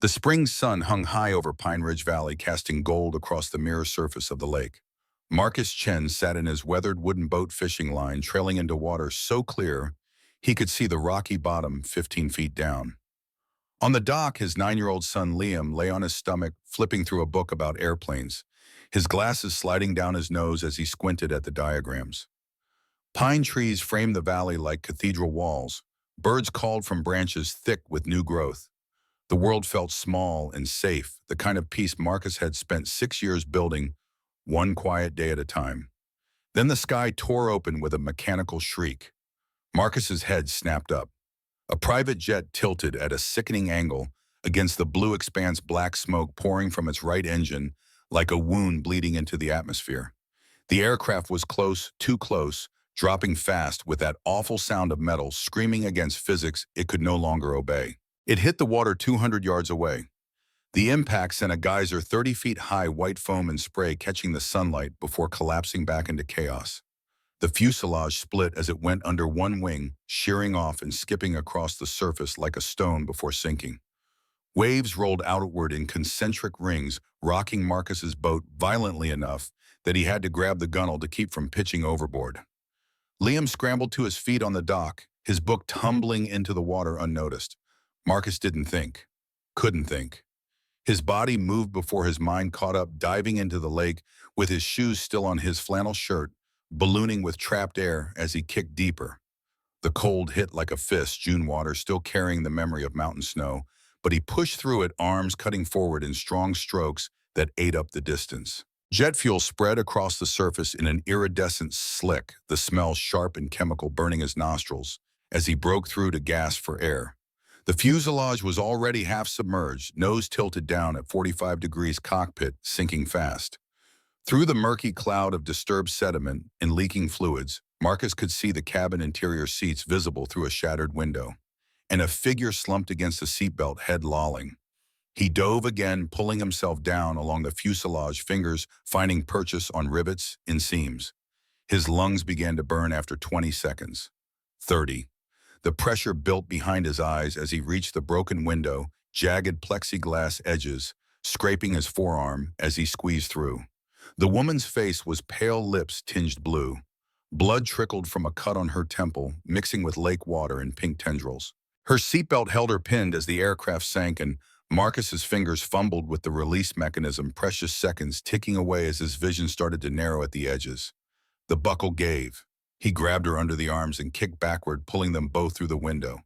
The spring sun hung high over Pine Ridge Valley, casting gold across the mirror surface of the lake. Marcus Chen sat in his weathered wooden boat fishing line, trailing into water so clear he could see the rocky bottom 15 feet down. On the dock, his 9-year-old son Liam lay on his stomach, flipping through a book about airplanes, his glasses sliding down his nose as he squinted at the diagrams. Pine trees framed the valley like cathedral walls. Birds called from branches thick with new growth. The world felt small and safe, the kind of peace Marcus had spent 6 years building, one quiet day at a time. Then the sky tore open with a mechanical shriek. Marcus's head snapped up. A private jet tilted at a sickening angle against the blue expanse, black smoke pouring from its right engine like a wound bleeding into the atmosphere. The aircraft was close, too close, dropping fast with that awful sound of metal screaming against physics it could no longer obey. It hit the water 200 yards away. The impact sent a geyser 30 feet high, white foam and spray catching the sunlight before collapsing back into chaos. The fuselage split as it went under one wing, shearing off and skipping across the surface like a stone before sinking. Waves rolled outward in concentric rings, rocking Marcus's boat violently enough that he had to grab the gunwale to keep from pitching overboard. Liam scrambled to his feet on the dock, his book tumbling into the water unnoticed. Marcus didn't think, couldn't think. His body moved before his mind caught up, diving into the lake with his shoes still on his flannel shirt, ballooning with trapped air as he kicked deeper. The cold hit like a fist, June water still carrying the memory of mountain snow, but he pushed through it, arms cutting forward in strong strokes that ate up the distance. Jet fuel spread across the surface in an iridescent slick, the smell sharp and chemical burning his nostrils as he broke through to gasp for air. The fuselage was already half submerged, nose tilted down at 45 degrees, cockpit sinking fast. Through the murky cloud of disturbed sediment and leaking fluids, Marcus could see the cabin interior seats visible through a shattered window, and a figure slumped against the seatbelt, head lolling. He dove again, pulling himself down along the fuselage, fingers finding purchase on rivets and seams. His lungs began to burn after 20 seconds. 30. The pressure built behind his eyes as he reached the broken window, jagged plexiglass edges, scraping his forearm as he squeezed through. The woman's face was pale, lips tinged blue. Blood trickled from a cut on her temple, mixing with lake water and pink tendrils. Her seatbelt held her pinned as the aircraft sank, and Marcus's fingers fumbled with the release mechanism, precious seconds ticking away as his vision started to narrow at the edges. The buckle gave. He grabbed her under the arms and kicked backward, pulling them both through the window.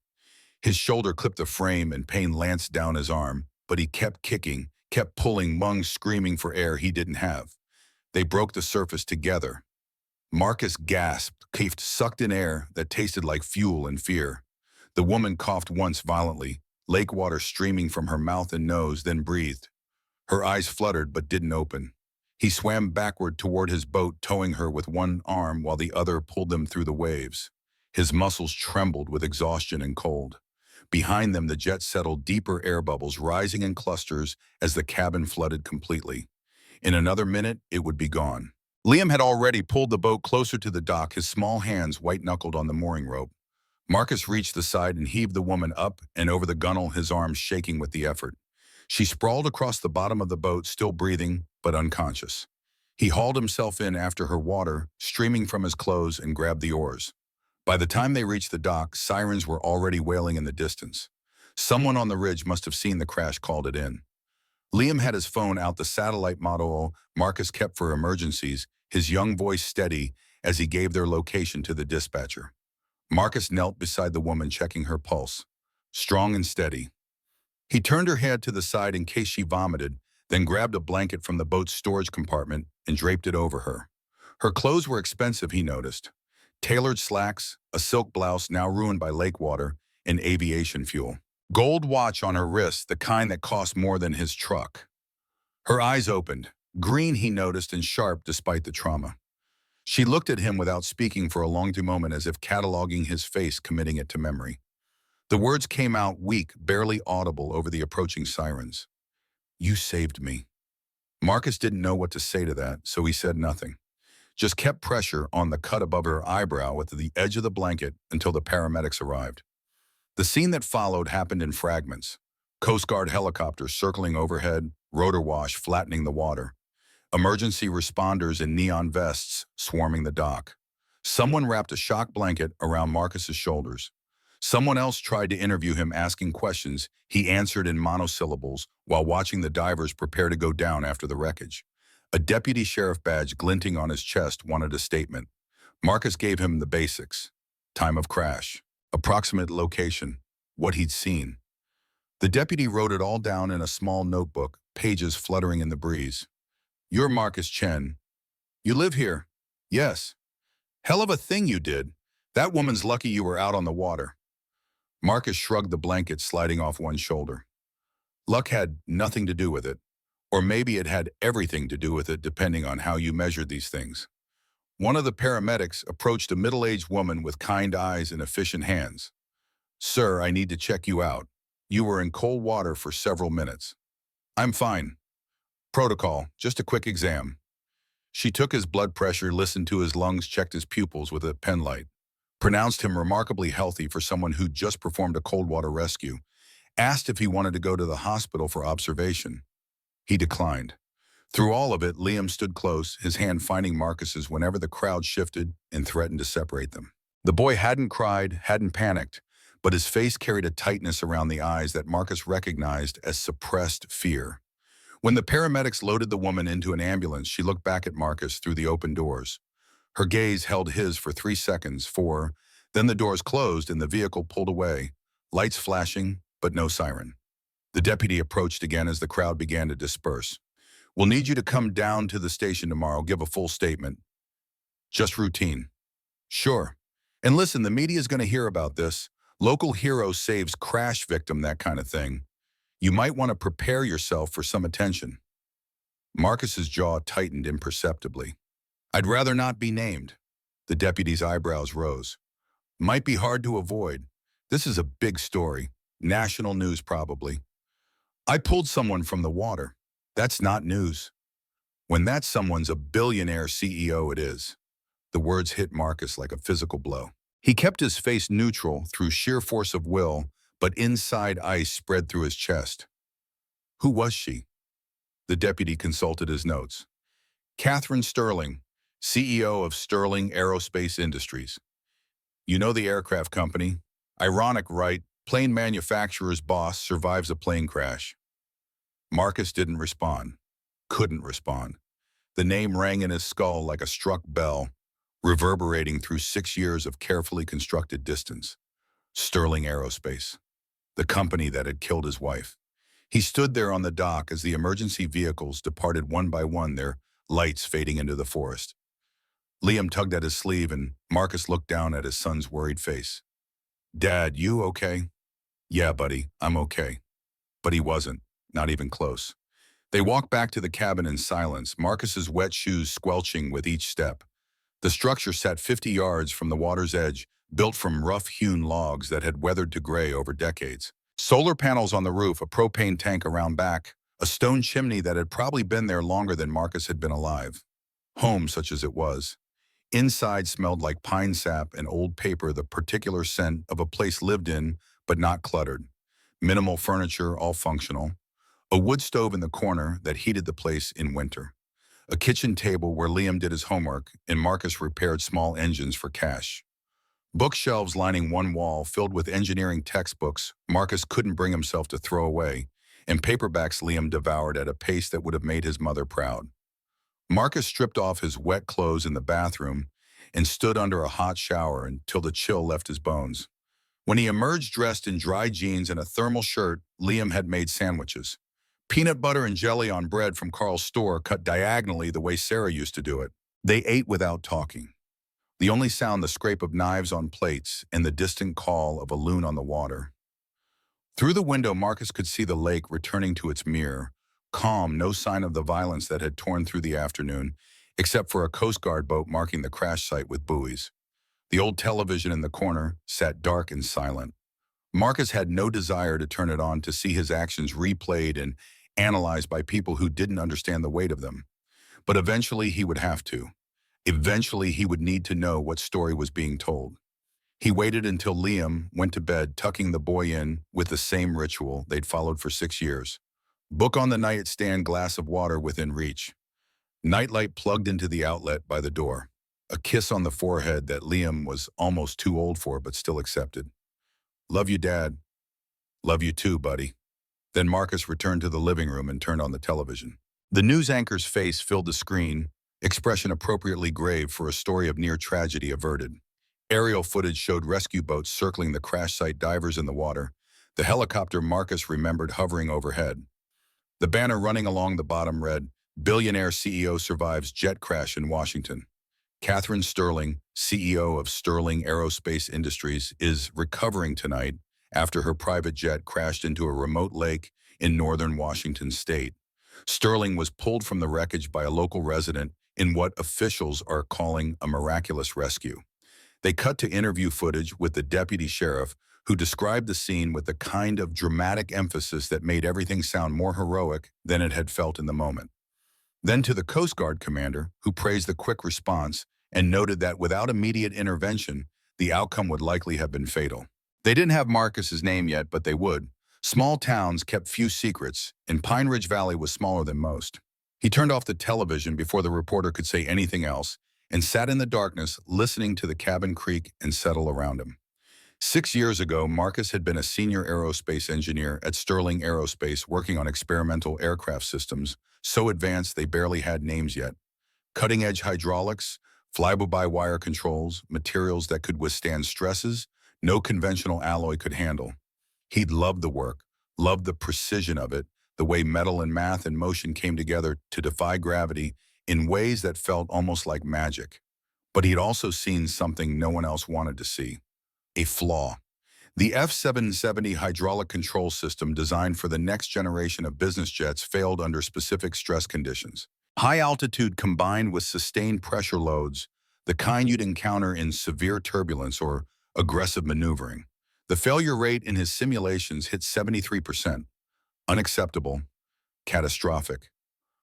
His shoulder clipped the frame and pain lanced down his arm, but he kept kicking, kept pulling, lungs screaming for air he didn't have. They broke the surface together. Marcus gasped, sucked in air that tasted like fuel and fear. The woman coughed once violently, lake water streaming from her mouth and nose, then breathed. Her eyes fluttered but didn't open. He swam backward toward his boat, towing her with one arm while the other pulled them through the waves. His muscles trembled with exhaustion and cold. Behind them, the jet settled, deeper air bubbles rising in clusters as the cabin flooded completely. In another minute, it would be gone. Liam had already pulled the boat closer to the dock, his small hands white-knuckled on the mooring rope. Marcus reached the side and heaved the woman up and over the gunwale, his arms shaking with the effort. She sprawled across the bottom of the boat, still breathing, but unconscious. He hauled himself in after her, water streaming from his clothes, and grabbed the oars. By the time they reached the dock, sirens were already wailing in the distance. Someone on the ridge must have seen the crash, called it in. Liam had his phone out, the satellite model Marcus kept for emergencies, his young voice steady as he gave their location to the dispatcher. Marcus knelt beside the woman, checking her pulse. Strong and steady. He turned her head to the side in case she vomited, then grabbed a blanket from the boat's storage compartment and draped it over her. Her clothes were expensive, he noticed. Tailored slacks, a silk blouse now ruined by lake water, and aviation fuel. Gold watch on her wrist, the kind that cost more than his truck. Her eyes opened, green he noticed and sharp despite the trauma. She looked at him without speaking for a long moment, as if cataloging his face, committing it to memory. The words came out weak, barely audible over the approaching sirens. "You saved me." Marcus didn't know what to say to that, so he said nothing. Just kept pressure on the cut above her eyebrow with the edge of the blanket until the paramedics arrived. The scene that followed happened in fragments. Coast Guard helicopters circling overhead, rotor wash flattening the water. Emergency responders in neon vests swarming the dock. Someone wrapped a shock blanket around Marcus's shoulders. Someone else tried to interview him, asking questions he answered in monosyllables while watching the divers prepare to go down after the wreckage. A deputy sheriff badge glinting on his chest wanted a statement. Marcus gave him the basics: time of crash, approximate location, what he'd seen. The deputy wrote it all down in a small notebook, pages fluttering in the breeze. "You're Marcus Chen. You live here?" "Yes." "Hell of a thing you did. That woman's lucky you were out on the water." Marcus shrugged, the blanket sliding off one shoulder. Luck had nothing to do with it. Or maybe it had everything to do with it, depending on how you measured these things. One of the paramedics approached a middle-aged woman with kind eyes and efficient hands. "Sir, I need to check you out. You were in cold water for several minutes." "I'm fine. Protocol, just a quick exam." She took his blood pressure, listened to his lungs, checked his pupils with a penlight, pronounced him remarkably healthy for someone who'd just performed a cold water rescue, asked if he wanted to go to the hospital for observation. He declined. Through all of it, Liam stood close, his hand finding Marcus's whenever the crowd shifted and threatened to separate them. The boy hadn't cried, hadn't panicked, but his face carried a tightness around the eyes that Marcus recognized as suppressed fear. When the paramedics loaded the woman into an ambulance, she looked back at Marcus through the open doors. Her gaze held his for 3 seconds, 4, then the doors closed and the vehicle pulled away, lights flashing, but no siren. The deputy approached again as the crowd began to disperse. "We'll need you to come down to the station tomorrow, give a full statement. Just routine." "Sure. And listen, the media's going to hear about this. Local hero saves crash victim, that kind of thing. You might want to prepare yourself for some attention." Marcus's jaw tightened imperceptibly. "I'd rather not be named." The deputy's eyebrows rose. "Might be hard to avoid. This is a big story. National news, probably." "I pulled someone from the water." "That's not news." "When that someone's a billionaire CEO, it is." The words hit Marcus like a physical blow. He kept his face neutral through sheer force of will, but inside ice spread through his chest. "Who was she?" The deputy consulted his notes. "Catherine Sterling, CEO of Sterling Aerospace Industries." "You know the aircraft company? Ironic, right? Plane manufacturer's boss survives a plane crash." Marcus didn't respond. Couldn't respond. The name rang in his skull like a struck bell, reverberating through 6 years of carefully constructed distance. Sterling Aerospace, the company that had killed his wife. He stood there on the dock as the emergency vehicles departed one by one, their lights fading into the forest. Liam tugged at his sleeve and Marcus looked down at his son's worried face. "Dad, you okay?" "Yeah, buddy, I'm okay." But he wasn't, not even close. They walked back to the cabin in silence, Marcus's wet shoes squelching with each step. The structure sat 50 yards from the water's edge, built from rough-hewn logs that had weathered to gray over decades. Solar panels on the roof, a propane tank around back, a stone chimney that had probably been there longer than Marcus had been alive. Home, such as it was. Inside smelled like pine sap and old paper, the particular scent of a place lived in, but not cluttered. Minimal furniture, all functional. A wood stove in the corner that heated the place in winter. A kitchen table where Liam did his homework and Marcus repaired small engines for cash. Bookshelves lining one wall filled with engineering textbooks Marcus couldn't bring himself to throw away, and paperbacks Liam devoured at a pace that would have made his mother proud. Marcus stripped off his wet clothes in the bathroom and stood under a hot shower until the chill left his bones. When he emerged dressed in dry jeans and a thermal shirt, Liam had made sandwiches. Peanut butter and jelly on bread from Carl's store, cut diagonally the way Sarah used to do it. They ate without talking. The only sound, the scrape of knives on plates and the distant call of a loon on the water. Through the window, Marcus could see the lake returning to its mirror, calm, no sign of the violence that had torn through the afternoon, except for a Coast Guard boat marking the crash site with buoys. The old television in the corner sat dark and silent. Marcus had no desire to turn it on to see his actions replayed and analyzed by people who didn't understand the weight of them. But eventually he would have to. Eventually he would need to know what story was being told. He waited until Liam went to bed, tucking the boy in with the same ritual they'd followed for 6 years. Book on the nightstand, glass of water within reach. Nightlight plugged into the outlet by the door. A kiss on the forehead that Liam was almost too old for but still accepted. Love you, Dad. Love you too, buddy. Then Marcus returned to the living room and turned on the television. The news anchor's face filled the screen, expression appropriately grave for a story of near tragedy averted. Aerial footage showed rescue boats circling the crash site, divers in the water. The helicopter Marcus remembered hovering overhead. The banner running along the bottom read, Billionaire CEO survives jet crash in Washington. Catherine Sterling, CEO of Sterling Aerospace Industries, is recovering tonight after her private jet crashed into a remote lake in northern Washington state. Sterling was pulled from the wreckage by a local resident in what officials are calling a miraculous rescue. They cut to interview footage with the deputy sheriff, who described the scene with the kind of dramatic emphasis that made everything sound more heroic than it had felt in the moment. Then to the Coast Guard commander, who praised the quick response and noted that without immediate intervention, the outcome would likely have been fatal. They didn't have Marcus's name yet, but they would. Small towns kept few secrets, and Pine Ridge Valley was smaller than most. He turned off the television before the reporter could say anything else and sat in the darkness listening to the cabin creak and settle around him. 6 years ago, Marcus had been a senior aerospace engineer at Sterling Aerospace working on experimental aircraft systems, so advanced they barely had names yet. Cutting-edge hydraulics, fly-by-wire controls, materials that could withstand stresses no conventional alloy could handle. He'd loved the work, loved the precision of it, the way metal and math and motion came together to defy gravity in ways that felt almost like magic. But he'd also seen something no one else wanted to see. A flaw. The F-770 hydraulic control system designed for the next generation of business jets failed under specific stress conditions. High altitude combined with sustained pressure loads, the kind you'd encounter in severe turbulence or aggressive maneuvering. The failure rate in his simulations hit 73%. Unacceptable. Catastrophic.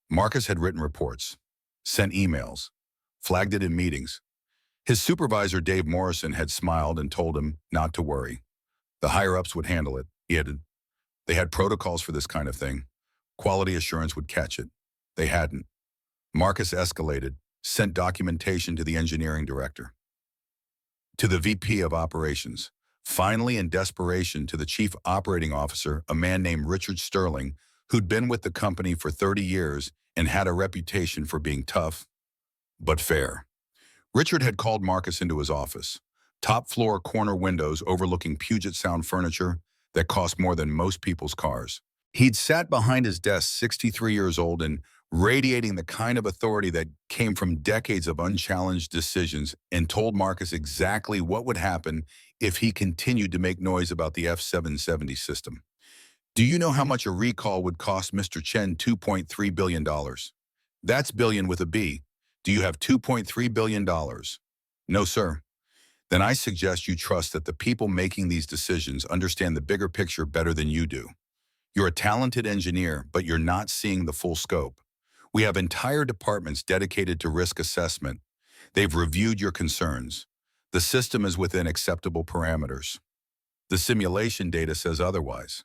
Marcus had written reports, sent emails, flagged it in meetings. His supervisor, Dave Morrison, had smiled and told him not to worry. The higher-ups would handle it, he added. They had protocols for this kind of thing. Quality assurance would catch it. They hadn't. Marcus escalated, sent documentation to the engineering director, to the VP of operations, finally in desperation to the chief operating officer, a man named Richard Sterling, who'd been with the company for 30 years and had a reputation for being tough, but fair. Richard had called Marcus into his office. Top-floor corner windows overlooking Puget Sound furniture that cost more than most people's cars. He'd sat behind his desk, 63 years old, and radiating the kind of authority that came from decades of unchallenged decisions, and told Marcus exactly what would happen if he continued to make noise about the F-770 system. Do you know how much a recall would cost Mr. Chen? $2.3 billion. That's billion with a B. Do you have $2.3 billion? No, sir. Then I suggest you trust that the people making these decisions understand the bigger picture better than you do. You're a talented engineer, but you're not seeing the full scope. We have entire departments dedicated to risk assessment. They've reviewed your concerns. The system is within acceptable parameters. The simulation data says otherwise.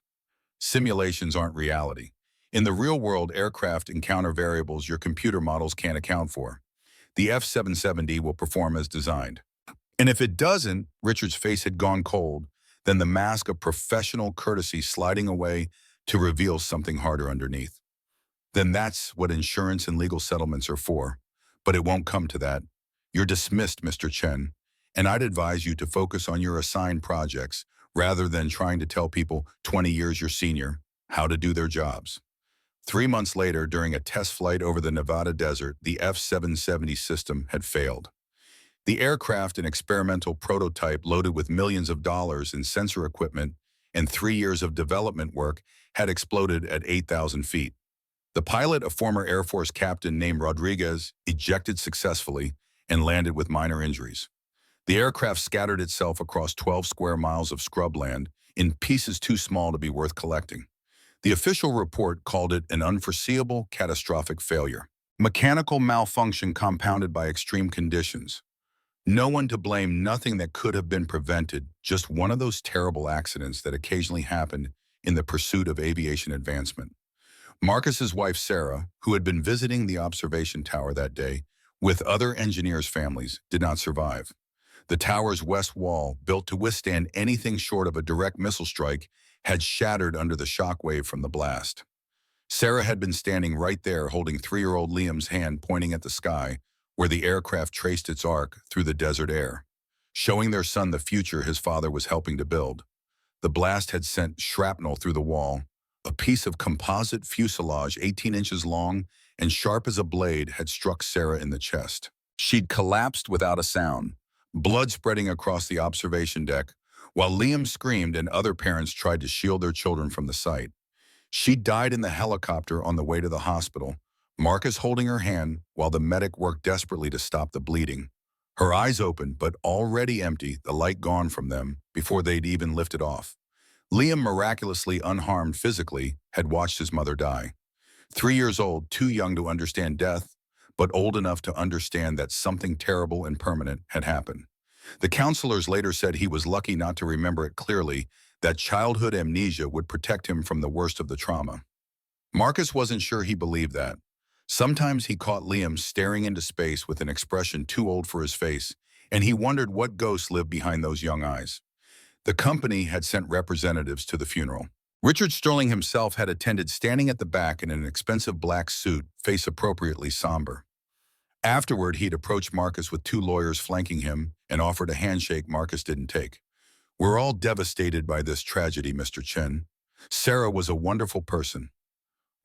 Simulations aren't reality. In the real world, aircraft encounter variables your computer models can't account for. The F-770 will perform as designed. And if it doesn't, Richard's face had gone cold, then the mask of professional courtesy sliding away to reveal something harder underneath. Then that's what insurance and legal settlements are for. But it won't come to that. You're dismissed, Mr. Chen, and I'd advise you to focus on your assigned projects rather than trying to tell people 20 years your senior how to do their jobs. 3 months later, during a test flight over the Nevada desert, the F-770 system had failed. The aircraft, an experimental prototype loaded with millions of dollars in sensor equipment and 3 years of development work, had exploded at 8,000 feet. The pilot, a former Air Force captain named Rodriguez, ejected successfully and landed with minor injuries. The aircraft scattered itself across 12 square miles of scrubland in pieces too small to be worth collecting. The official report called it an unforeseeable, catastrophic failure. Mechanical malfunction compounded by extreme conditions. No one to blame, nothing that could have been prevented, just one of those terrible accidents that occasionally happen in the pursuit of aviation advancement. Marcus's wife, Sarah, who had been visiting the observation tower that day with other engineers' families, did not survive. The tower's west wall, built to withstand anything short of a direct missile strike, had shattered under the shock wave from the blast. Sarah had been standing right there holding 3-year-old Liam's hand pointing at the sky, where the aircraft traced its arc through the desert air, showing their son the future his father was helping to build. The blast had sent shrapnel through the wall. A piece of composite fuselage 18 inches long and sharp as a blade had struck Sarah in the chest. She'd collapsed without a sound, blood spreading across the observation deck, while Liam screamed and other parents tried to shield their children from the sight. She died in the helicopter on the way to the hospital, Marcus holding her hand while the medic worked desperately to stop the bleeding. Her eyes open, but already empty, the light gone from them before they'd even lifted off. Liam, miraculously unharmed physically, had watched his mother die. 3 years old, too young to understand death, but old enough to understand that something terrible and permanent had happened. The counselors later said he was lucky not to remember it clearly, that childhood amnesia would protect him from the worst of the trauma. Marcus wasn't sure he believed that. Sometimes he caught Liam staring into space with an expression too old for his face, and he wondered what ghosts lived behind those young eyes. The company had sent representatives to the funeral. Richard Sterling himself had attended, standing at the back in an expensive black suit, face appropriately somber. Afterward, he'd approached Marcus with 2 lawyers flanking him and offered a handshake Marcus didn't take. "We're all devastated by this tragedy, Mr. Chen. Sarah was a wonderful person."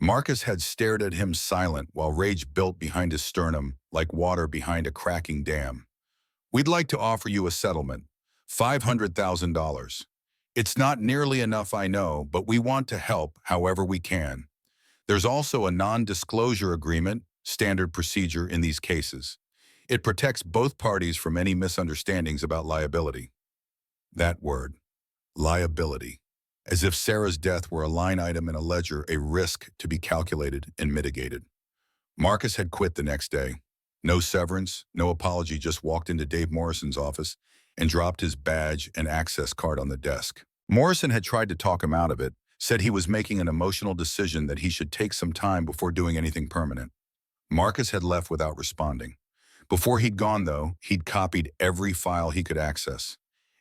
Marcus had stared at him silent while rage built behind his sternum like water behind a cracking dam. "We'd like to offer you a settlement, $500,000. It's not nearly enough, I know, but we want to help however we can. There's also a non-disclosure agreement, standard procedure in these cases. It protects both parties from any misunderstandings about liability." That word, liability. As if Sarah's death were a line item in a ledger, a risk to be calculated and mitigated. Marcus had quit the next day. No severance, no apology, just walked into Dave Morrison's office and dropped his badge and access card on the desk. Morrison had tried to talk him out of it, said he was making an emotional decision that he should take some time before doing anything permanent. Marcus had left without responding. Before he'd gone, though, he'd copied every file he could access.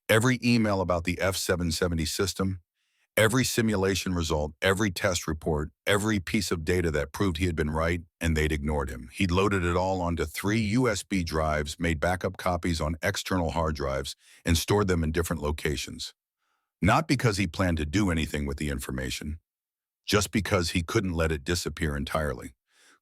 Every email about the F-770 system, every simulation result, every test report, every piece of data that proved he had been right, and they'd ignored him. He'd loaded it all onto 3 USB drives, made backup copies on external hard drives, and stored them in different locations. Not because he planned to do anything with the information, just because he couldn't let it disappear entirely.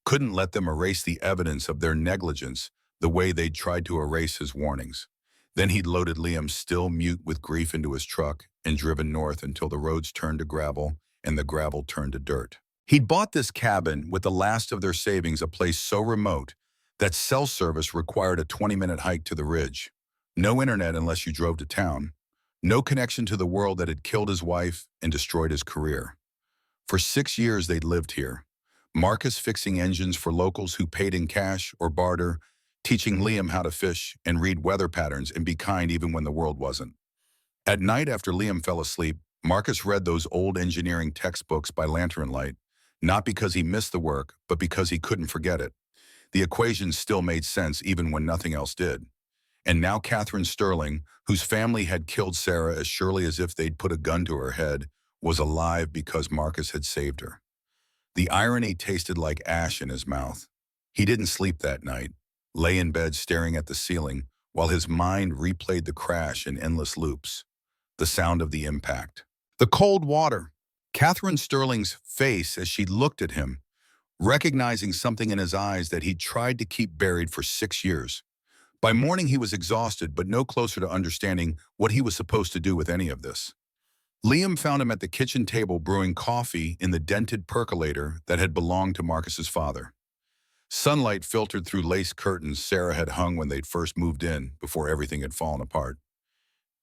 Couldn't let them erase the evidence of their negligence the way they'd tried to erase his warnings. Then he'd loaded Liam, still mute with grief, into his truck and driven north until the roads turned to gravel and the gravel turned to dirt. He'd bought this cabin with the last of their savings, a place so remote that cell service required a 20-minute hike to the ridge. No internet unless you drove to town. No connection to the world that had killed his wife and destroyed his career. For 6 years they'd lived here. Marcus fixing engines for locals who paid in cash or barter, teaching Liam how to fish and read weather patterns and be kind even when the world wasn't. At night after Liam fell asleep, Marcus read those old engineering textbooks by lantern light, not because he missed the work, but because he couldn't forget it. The equations still made sense even when nothing else did. And now Catherine Sterling, whose family had killed Sarah as surely as if they'd put a gun to her head, was alive because Marcus had saved her. The irony tasted like ash in his mouth. He didn't sleep that night, lay in bed staring at the ceiling while his mind replayed the crash in endless loops. The sound of the impact. The cold water. Catherine Sterling's face as she looked at him, recognizing something in his eyes that he'd tried to keep buried for 6 years. By morning he was exhausted, but no closer to understanding what he was supposed to do with any of this. Liam found him at the kitchen table brewing coffee in the dented percolator that had belonged to Marcus's father. Sunlight filtered through lace curtains Sarah had hung when they'd first moved in, before everything had fallen apart.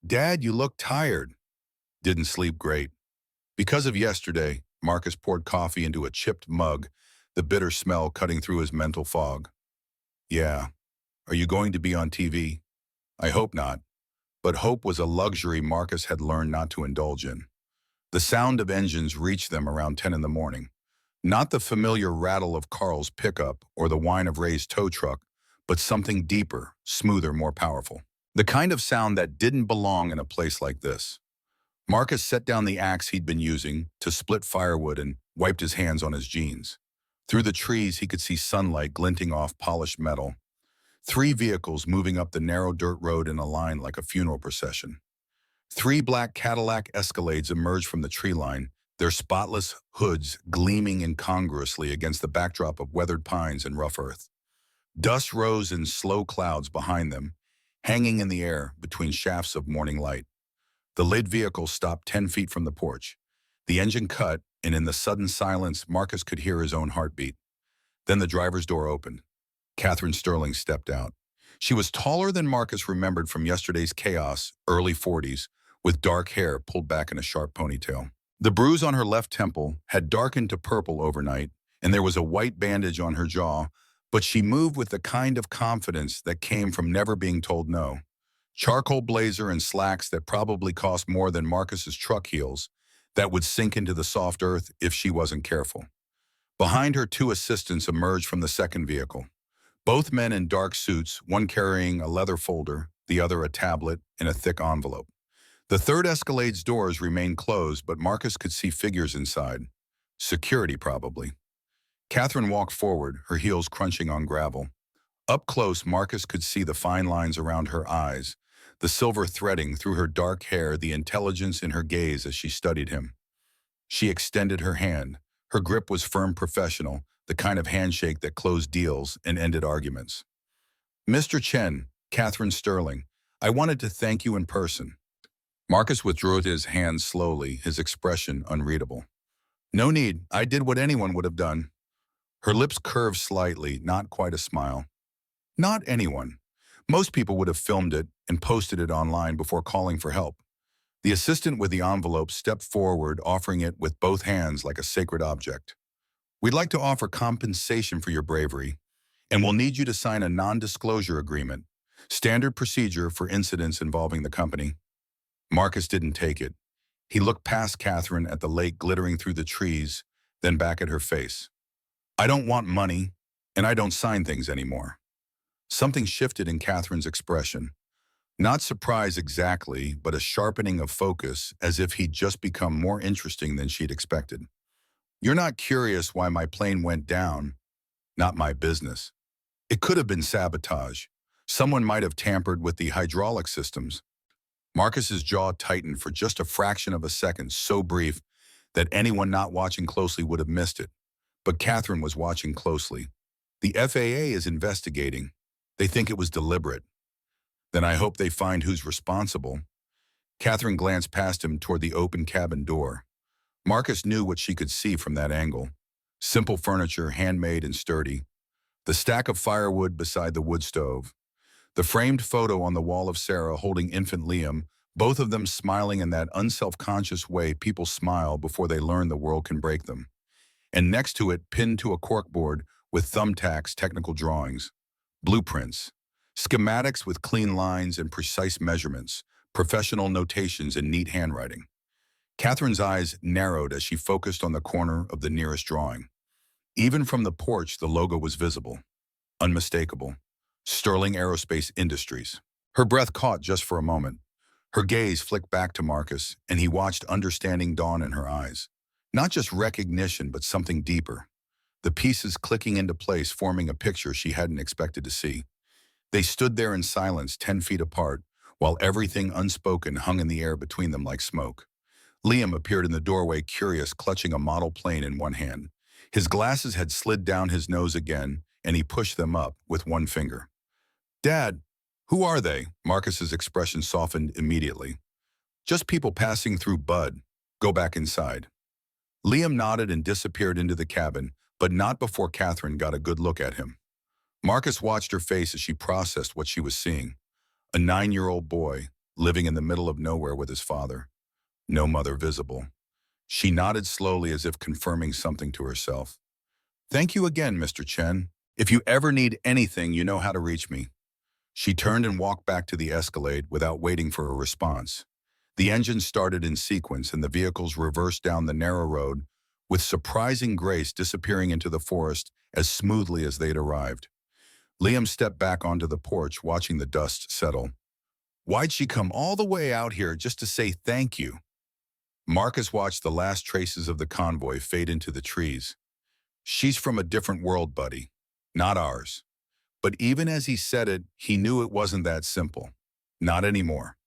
"Dad, you look tired." "Didn't sleep great." Because of yesterday, Marcus poured coffee into a chipped mug, the bitter smell cutting through his mental fog. "Yeah. Are you going to be on TV?" I hope not. But hope was a luxury Marcus had learned not to indulge in. The sound of engines reached them around 10 in the morning. Not the familiar rattle of Carl's pickup or the whine of Ray's tow truck, but something deeper, smoother, more powerful. The kind of sound that didn't belong in a place like this. Marcus set down the axe he'd been using to split firewood and wiped his hands on his jeans. Through the trees, he could see sunlight glinting off polished metal. 3 vehicles moving up the narrow dirt road in a line like a funeral procession. 3 black Cadillac Escalades emerged from the tree line, their spotless hoods gleaming incongruously against the backdrop of weathered pines and rough earth. Dust rose in slow clouds behind them, hanging in the air between shafts of morning light. The lit vehicle stopped 10 feet from the porch. The engine cut, and in the sudden silence, Marcus could hear his own heartbeat. Then the driver's door opened. Catherine Sterling stepped out. She was taller than Marcus remembered from yesterday's chaos, early 40s, with dark hair pulled back in a sharp ponytail. The bruise on her left temple had darkened to purple overnight, and there was a white bandage on her jaw, but she moved with the kind of confidence that came from never being told no. Charcoal blazer and slacks that probably cost more than Marcus's truck heels, that would sink into the soft earth if she wasn't careful. Behind her, 2 assistants emerged from the second vehicle. Both men in dark suits, one carrying a leather folder, the other a tablet in a thick envelope. The third Escalade's doors remained closed, but Marcus could see figures inside. Security, probably. Catherine walked forward, her heels crunching on gravel. Up close, Marcus could see the fine lines around her eyes, the silver threading through her dark hair, the intelligence in her gaze as she studied him. She extended her hand. Her grip was firm, professional, the kind of handshake that closed deals and ended arguments. "Mr. Chen, Catherine Sterling, I wanted to thank you in person." Marcus withdrew his hand slowly, his expression unreadable. "No need. I did what anyone would have done." Her lips curved slightly, not quite a smile. "Not anyone. Most people would have filmed it and posted it online before calling for help." The assistant with the envelope stepped forward, offering it with both hands like a sacred object. "We'd like to offer compensation for your bravery, and we'll need you to sign a non-disclosure agreement, standard procedure for incidents involving the company." Marcus didn't take it. He looked past Catherine at the lake glittering through the trees, then back at her face. "I don't want money, and I don't sign things anymore." Something shifted in Catherine's expression. Not surprise exactly, but a sharpening of focus, as if he'd just become more interesting than she'd expected. "You're not curious why my plane went down. Not my business. It could have been sabotage. Someone might have tampered with the hydraulic systems." Marcus's jaw tightened for just a fraction of a second, so brief that anyone not watching closely would have missed it. But Catherine was watching closely. "The FAA is investigating. They think it was deliberate." "Then I hope they find who's responsible." Catherine glanced past him toward the open cabin door. Marcus knew what she could see from that angle. Simple furniture, handmade and sturdy. The stack of firewood beside the wood stove. The framed photo on the wall of Sarah holding infant Liam, both of them smiling in that unself-conscious way people smile before they learn the world can break them. And next to it, pinned to a corkboard with thumbtacks, technical drawings, blueprints, schematics with clean lines and precise measurements, professional notations in neat handwriting. Catherine's eyes narrowed as she focused on the corner of the nearest drawing. Even from the porch, the logo was visible, unmistakable. Sterling Aerospace Industries. Her breath caught just for a moment. Her gaze flicked back to Marcus, and he watched understanding dawn in her eyes. Not just recognition, but something deeper. The pieces clicking into place, forming a picture she hadn't expected to see. They stood there in silence, 10 feet apart, while everything unspoken hung in the air between them like smoke. Liam appeared in the doorway, curious, clutching a model plane in one hand. His glasses had slid down his nose again, and he pushed them up with one finger. "Dad, who are they?" Marcus's expression softened immediately. "Just people passing through, Bud. Go back inside." Liam nodded and disappeared into the cabin, but not before Catherine got a good look at him. Marcus watched her face as she processed what she was seeing. A 9-year-old boy, living in the middle of nowhere with his father. No mother visible. She nodded slowly as if confirming something to herself. "Thank you again, Mr. Chen. If you ever need anything, you know how to reach me." She turned and walked back to the Escalade without waiting for a response. The engine started in sequence and the vehicles reversed down the narrow road with surprising grace, disappearing into the forest as smoothly as they'd arrived. Liam stepped back onto the porch, watching the dust settle. Why'd she come all the way out here just to say thank you? Marcus watched the last traces of the convoy fade into the trees. She's from a different world, buddy. Not ours. But even as he said it, he knew it wasn't that simple. Not anymore.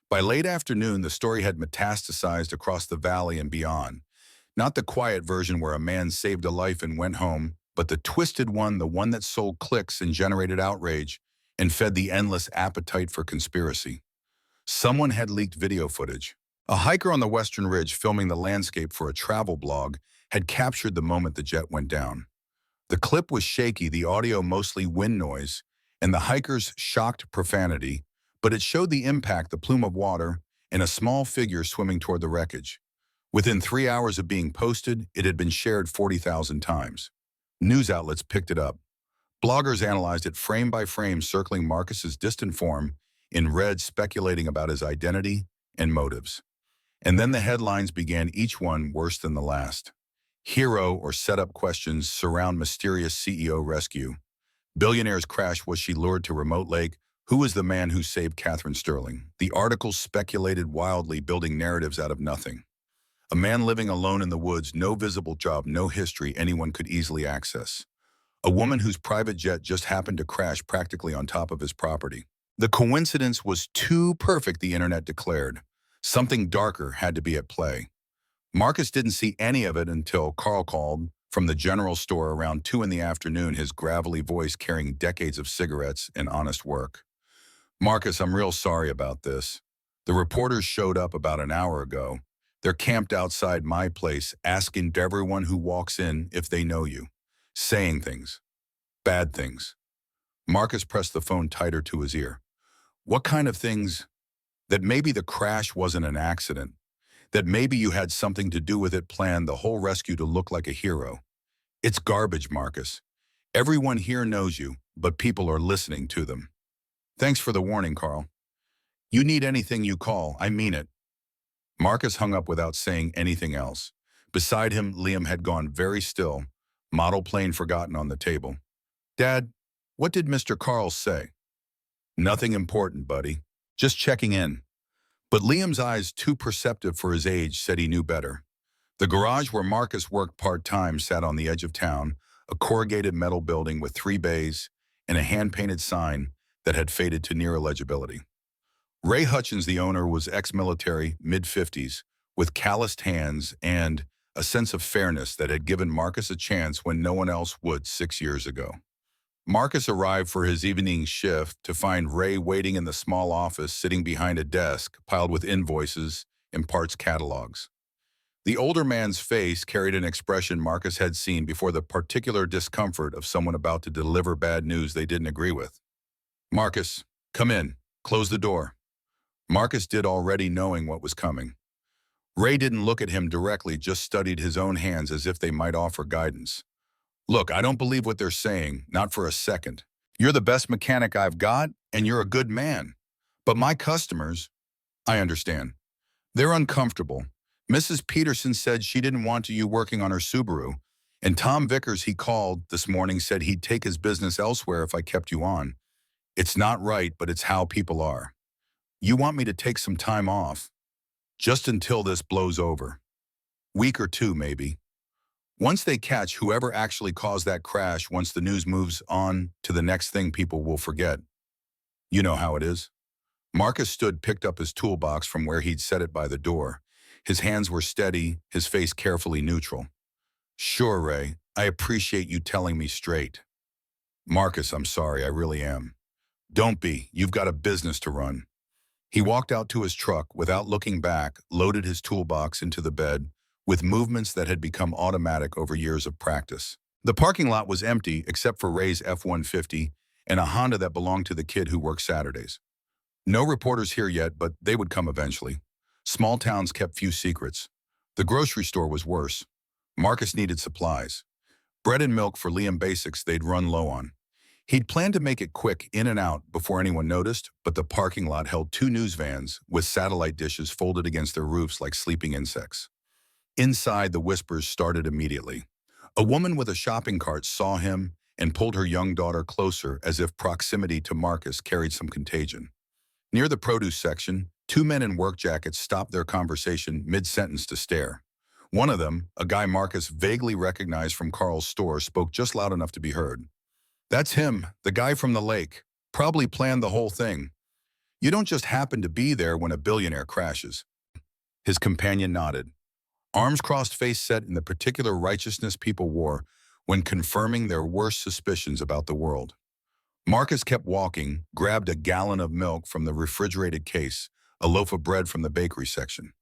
By late afternoon, the story had metastasized across the valley and beyond. Not the quiet version where a man saved a life and went home, but the twisted one, the one that sold clicks and generated outrage and fed the endless appetite for conspiracy. Someone had leaked video footage. A hiker on the Western Ridge filming the landscape for a travel blog had captured the moment the jet went down. The clip was shaky, the audio mostly wind noise, and the hiker's shocked profanity, but it showed the impact, the plume of water, and a small figure swimming toward the wreckage. Within 3 hours of being posted, it had been shared 40,000 times. News outlets picked it up. Bloggers analyzed it frame by frame, circling Marcus's distant form in red, speculating about his identity and motives. And then the headlines began, each one worse than the last. Hero or setup questions surround mysterious CEO rescue. Billionaire's crash, was she lured to remote lake? Who was the man who saved Catherine Sterling? The articles speculated wildly, building narratives out of nothing. A man living alone in the woods, no visible job, no history anyone could easily access. A woman whose private jet just happened to crash practically on top of his property. The coincidence was too perfect, the internet declared. Something darker had to be at play. Marcus didn't see any of it until Carl called from the general store around 2 in the afternoon, his gravelly voice carrying decades of cigarettes and honest work. Marcus, I'm real sorry about this. The reporters showed up about an hour ago. They're camped outside my place, asking everyone who walks in if they know you. Saying things. Bad things. Marcus pressed the phone tighter to his ear. What kind of things? That maybe the crash wasn't an accident. That maybe you had something to do with it, planned the whole rescue to look like a hero. It's garbage, Marcus. Everyone here knows you, but people are listening to them. Thanks for the warning, Carl. You need anything, you call. I mean it. Marcus hung up without saying anything else. Beside him, Liam had gone very still, model plane forgotten on the table. Dad, what did Mr. Carl say? Nothing important, buddy. Just checking in. But Liam's eyes, too perceptive for his age, said he knew better. The garage where Marcus worked part-time sat on the edge of town, a corrugated metal building with 3 bays and a hand-painted sign that had faded to near illegibility. Ray Hutchins, the owner, was ex-military, mid-50s, with calloused hands and a sense of fairness that had given Marcus a chance when no one else would 6 years ago. Marcus arrived for his evening shift to find Ray waiting in the small office, sitting behind a desk piled with invoices and parts catalogs. The older man's face carried an expression Marcus had seen before, the particular discomfort of someone about to deliver bad news they didn't agree with. Marcus, come in. Close the door. Marcus did, already knowing what was coming. Ray didn't look at him directly, just studied his own hands as if they might offer guidance. Look, I don't believe what they're saying, not for a second. You're the best mechanic I've got, and you're a good man. But my customers, I understand. They're uncomfortable. Mrs. Peterson said she didn't want you working on her Subaru, and Tom Vickers, he called this morning, said he'd take his business elsewhere if I kept you on. It's not right, but it's how people are. You want me to take some time off, just until this blows over. Week or 2, maybe. Once they catch whoever actually caused that crash, once the news moves on to the next thing, people will forget. You know how it is. Marcus stood, picked up his toolbox from where he'd set it by the door. His hands were steady, his face carefully neutral. Sure, Ray, I appreciate you telling me straight. Marcus, I'm sorry, I really am. Don't be, you've got a business to run. He walked out to his truck without looking back, loaded his toolbox into the bed, with movements that had become automatic over years of practice. The parking lot was empty except for Ray's F-150 and a Honda that belonged to the kid who worked Saturdays. No reporters here yet, but they would come eventually. Small towns kept few secrets. The grocery store was worse. Marcus needed supplies. Bread and milk for Liam, basics they'd run low on. He'd planned to make it quick in and out before anyone noticed, but the parking lot held two news vans with satellite dishes folded against their roofs like sleeping insects. Inside, the whispers started immediately. A woman with a shopping cart saw him and pulled her young daughter closer as if proximity to Marcus carried some contagion. Near the produce section, two men in work jackets stopped their conversation mid-sentence to stare. One of them, a guy Marcus vaguely recognized from Carl's store, spoke just loud enough to be heard. "That's him, the guy from the lake. Probably planned the whole thing. You don't just happen to be there when a billionaire crashes." His companion nodded, arms crossed, face set in the particular righteousness people wore when confirming their worst suspicions about the world. Marcus kept walking, grabbed a gallon of milk from the refrigerated case, a loaf of bread from the bakery section.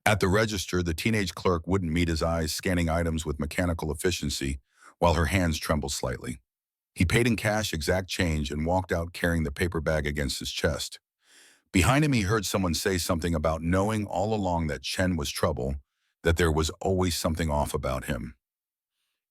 At the register, the teenage clerk wouldn't meet his eyes, scanning items with mechanical efficiency while her hands trembled slightly. He paid in cash, exact change, and walked out carrying the paper bag against his chest. Behind him, he heard someone say something about knowing all along that Chen was trouble, that there was always something off about him.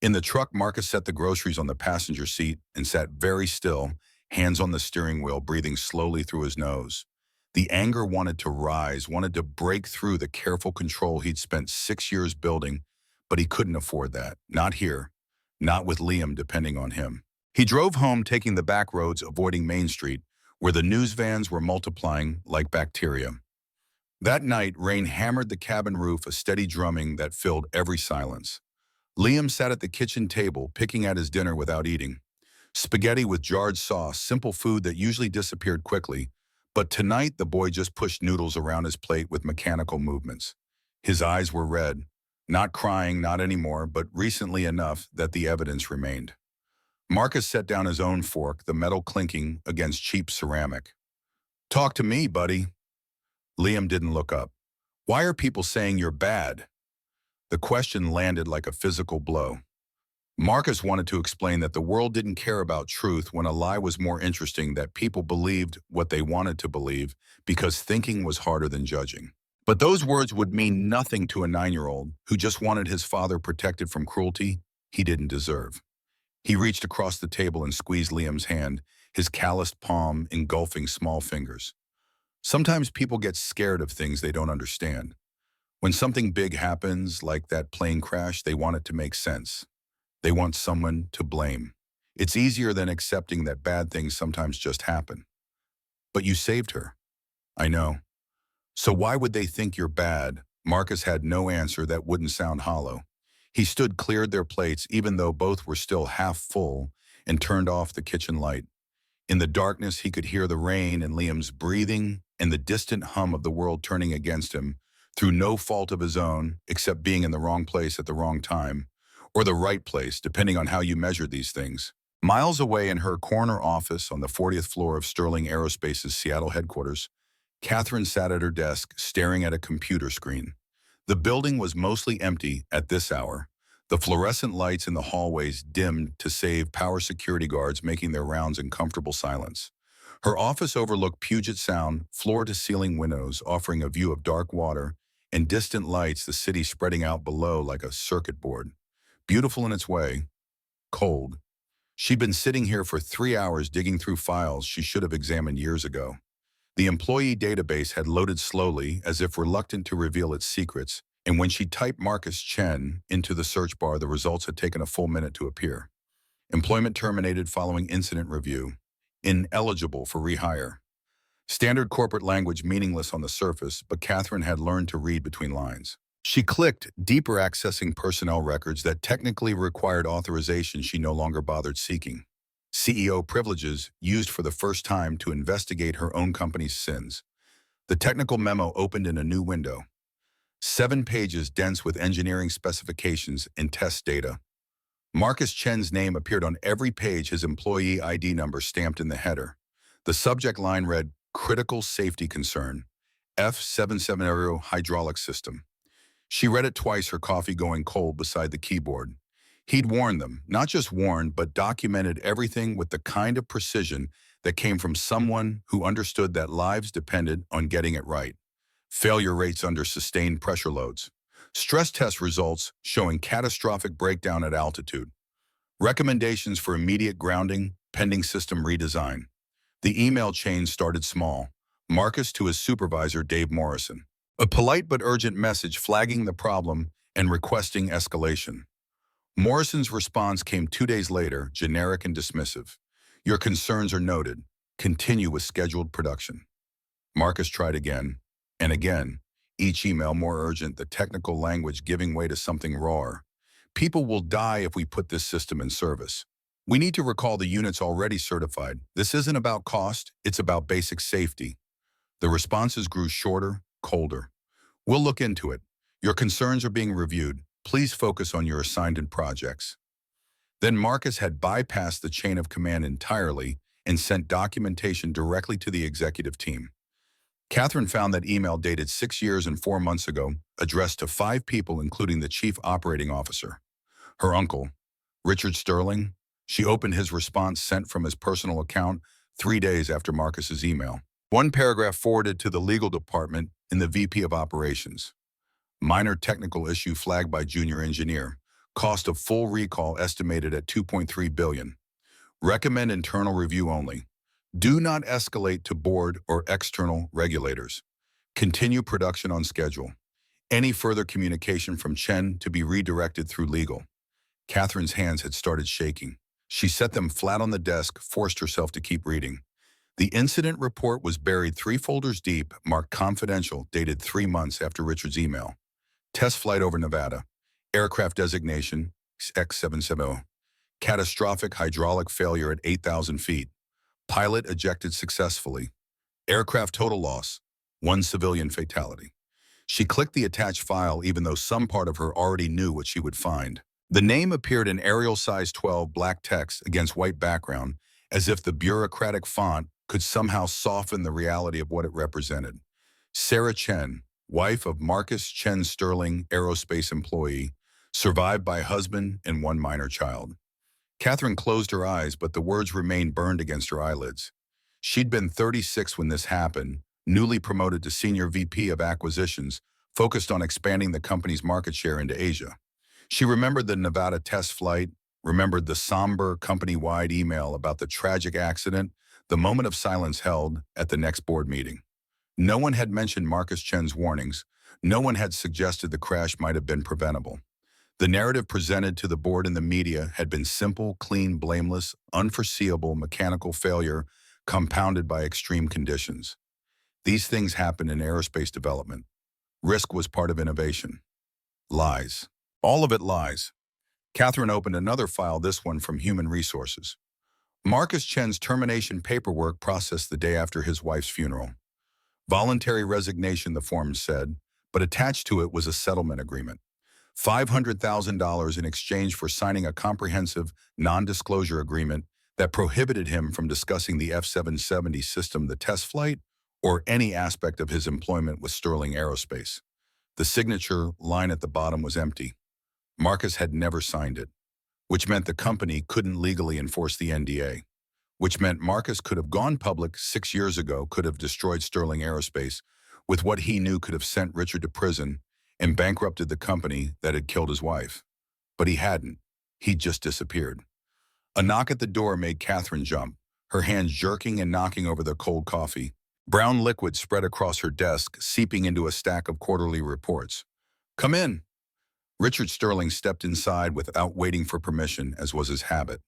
In the truck, Marcus set the groceries on the passenger seat and sat very still, hands on the steering wheel, breathing slowly through his nose. The anger wanted to rise, wanted to break through the careful control he'd spent 6 years building, but he couldn't afford that. Not here. Not with Liam depending on him. He drove home, taking the back roads, avoiding Main Street, where the news vans were multiplying like bacteria. That night, rain hammered the cabin roof, a steady drumming that filled every silence. Liam sat at the kitchen table, picking at his dinner without eating. Spaghetti with jarred sauce, simple food that usually disappeared quickly, but tonight the boy just pushed noodles around his plate with mechanical movements. His eyes were red, not crying, not anymore, but recently enough that the evidence remained. Marcus set down his own fork, the metal clinking against cheap ceramic. "Talk to me, buddy." Liam didn't look up. "Why are people saying you're bad?" The question landed like a physical blow. Marcus wanted to explain that the world didn't care about truth when a lie was more interesting, that people believed what they wanted to believe because thinking was harder than judging. But those words would mean nothing to a 9-year-old who just wanted his father protected from cruelty he didn't deserve. He reached across the table and squeezed Liam's hand, his calloused palm engulfing small fingers. Sometimes people get scared of things they don't understand. When something big happens, like that plane crash, they want it to make sense. They want someone to blame. It's easier than accepting that bad things sometimes just happen. "But you saved her." "I know." "So why would they think you're bad?" Marcus had no answer that wouldn't sound hollow. He stood, cleared their plates, even though both were still half full, and turned off the kitchen light. In the darkness, he could hear the rain and Liam's breathing and the distant hum of the world turning against him through no fault of his own, except being in the wrong place at the wrong time, or the right place, depending on how you measure these things. Miles away in her corner office on the 40th floor of Sterling Aerospace's Seattle headquarters, Catherine sat at her desk, staring at a computer screen. The building was mostly empty at this hour, the fluorescent lights in the hallways dimmed to save power security guards making their rounds in comfortable silence. Her office overlooked Puget Sound, floor-to-ceiling windows offering a view of dark water and distant lights, the city spreading out below like a circuit board. Beautiful in its way, cold. She'd been sitting here for 3 hours digging through files she should have examined years ago. The employee database had loaded slowly, as if reluctant to reveal its secrets, and when she typed Marcus Chen into the search bar, the results had taken a full minute to appear. Employment terminated following incident review. Ineligible for rehire. Standard corporate language, meaningless on the surface, but Catherine had learned to read between lines. She clicked, deeper, accessing personnel records that technically required authorization she no longer bothered seeking. CEO privileges used for the first time to investigate her own company's sins. The technical memo opened in a new window. 7 pages dense with engineering specifications and test data. Marcus Chen's name appeared on every page, his employee ID number stamped in the header. The subject line read, "Critical Safety Concern, F770 Hydraulic System." She read it twice, her coffee going cold beside the keyboard. He'd warned them, not just warned, but documented everything with the kind of precision that came from someone who understood that lives depended on getting it right. Failure rates under sustained pressure loads. Stress test results showing catastrophic breakdown at altitude. Recommendations for immediate grounding, pending system redesign. The email chain started small. Marcus to his supervisor, Dave Morrison. A polite but urgent message flagging the problem and requesting escalation. Morrison's response came 2 days later, generic and dismissive. Your concerns are noted. Continue with scheduled production. Marcus tried again, and again, each email more urgent, the technical language giving way to something rawer. People will die if we put this system in service. We need to recall the units already certified. This isn't about cost, it's about basic safety. The responses grew shorter, colder. We'll look into it. Your concerns are being reviewed. Please focus on your assigned projects. Then Marcus had bypassed the chain of command entirely and sent documentation directly to the executive team. Catherine found that email dated 6 years and 4 months ago, addressed to 5 people including the chief operating officer. Her uncle, Richard Sterling. She opened his response sent from his personal account 3 days after Marcus's email. One paragraph forwarded to the legal department in the VP of Operations. Minor technical issue flagged by junior engineer. Cost of full recall estimated at $2.3 billion. Recommend internal review only. Do not escalate to board or external regulators. Continue production on schedule. Any further communication from Chen to be redirected through legal. Catherine's hands had started shaking. She set them flat on the desk, forced herself to keep reading. The incident report was buried 3 folders deep, marked confidential, dated 3 months after Richard's email. Test flight over Nevada. Aircraft designation, X770. Catastrophic hydraulic failure at 8,000 feet. Pilot ejected successfully. Aircraft total loss, 1 civilian fatality. She clicked the attached file even though some part of her already knew what she would find. The name appeared in Arial size 12 black text against white background, as if the bureaucratic font could somehow soften the reality of what it represented. Sarah Chen, wife of Marcus Chen Sterling, aerospace employee, survived by husband and 1 minor child. Catherine closed her eyes, but the words remained burned against her eyelids. She'd been 36 when this happened, newly promoted to Senior VP of Acquisitions, focused on expanding the company's market share into Asia. She remembered the Nevada test flight, remembered the somber company-wide email about the tragic accident, the moment of silence held at the next board meeting. No one had mentioned Marcus Chen's warnings. No one had suggested the crash might have been preventable. The narrative presented to the board and the media had been simple, clean, blameless, unforeseeable mechanical failure compounded by extreme conditions. These things happen in aerospace development. Risk was part of innovation. Lies. All of it lies. Catherine opened another file, this one from Human Resources. Marcus Chen's termination paperwork processed the day after his wife's funeral. Voluntary resignation, the form said, but attached to it was a settlement agreement. $500,000 in exchange for signing a comprehensive non-disclosure agreement that prohibited him from discussing the F-770 system, the test flight, or any aspect of his employment with Sterling Aerospace. The signature line at the bottom was empty. Marcus had never signed it, which meant the company couldn't legally enforce the NDA, which meant Marcus could have gone public 6 years ago, could have destroyed Sterling Aerospace with what he knew, could have sent Richard to prison and bankrupted the company that had killed his wife. But he hadn't. He'd just disappeared. A knock at the door made Catherine jump, her hands jerking and knocking over the cold coffee. Brown liquid spread across her desk, seeping into a stack of quarterly reports. "Come in." Richard Sterling stepped inside without waiting for permission, as was his habit.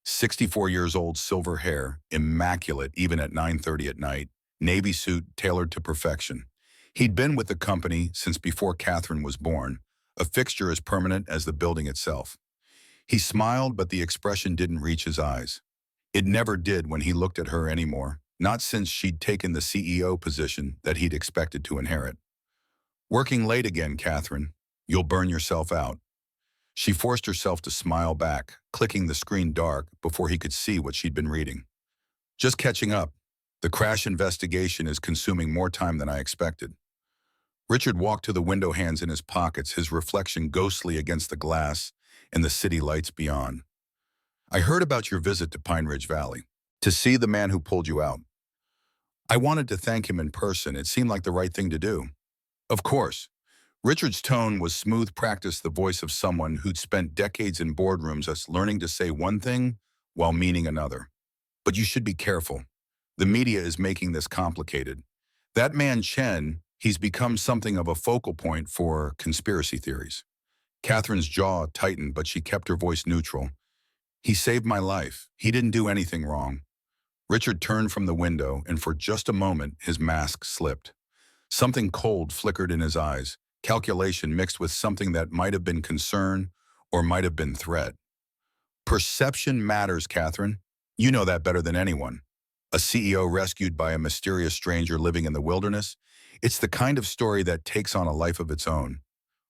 64 years old, silver hair, immaculate even at 9:30 at night, navy suit tailored to perfection. He'd been with the company since before Catherine was born, a fixture as permanent as the building itself. He smiled, but the expression didn't reach his eyes. It never did when he looked at her anymore, not since she'd taken the CEO position that he'd expected to inherit. "Working late again, Catherine. You'll burn yourself out." She forced herself to smile back, clicking the screen dark before he could see what she'd been reading. "Just catching up. The crash investigation is consuming more time than I expected." Richard walked to the window, hands in his pockets, his reflection ghostly against the glass and the city lights beyond. "I heard about your visit to Pine Ridge Valley, to see the man who pulled you out. I wanted to thank him in person. It seemed like the right thing to do." "Of course." Richard's tone was smooth practice, the voice of someone who'd spent decades in boardrooms, us learning to say one thing while meaning another. But you should be careful. The media is making this complicated. That man Chen, he's become something of a focal point for conspiracy theories. Catherine's jaw tightened, but she kept her voice neutral. He saved my life. He didn't do anything wrong. Richard turned from the window, and for just a moment, his mask slipped. Something cold flickered in his eyes, calculation mixed with something that might have been concern or might have been threat. Perception matters, Catherine. You know that better than anyone. A CEO rescued by a mysterious stranger living in the wilderness? It's the kind of story that takes on a life of its own.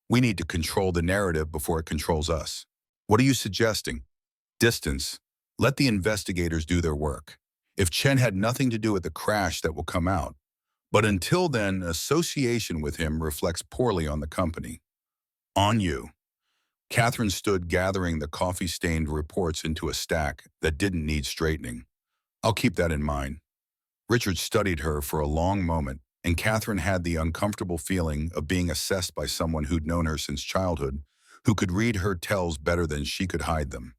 We need to control the narrative before it controls us. What are you suggesting? Distance. Let the investigators do their work. If Chen had nothing to do with the crash, that will come out. But until then, association with him reflects poorly on the company. On you. Catherine stood gathering the coffee-stained reports into a stack that didn't need straightening. I'll keep that in mind. Richard studied her for a long moment, and Catherine had the uncomfortable feeling of being assessed by someone who'd known her since childhood, who could read her tells better than she could hide them.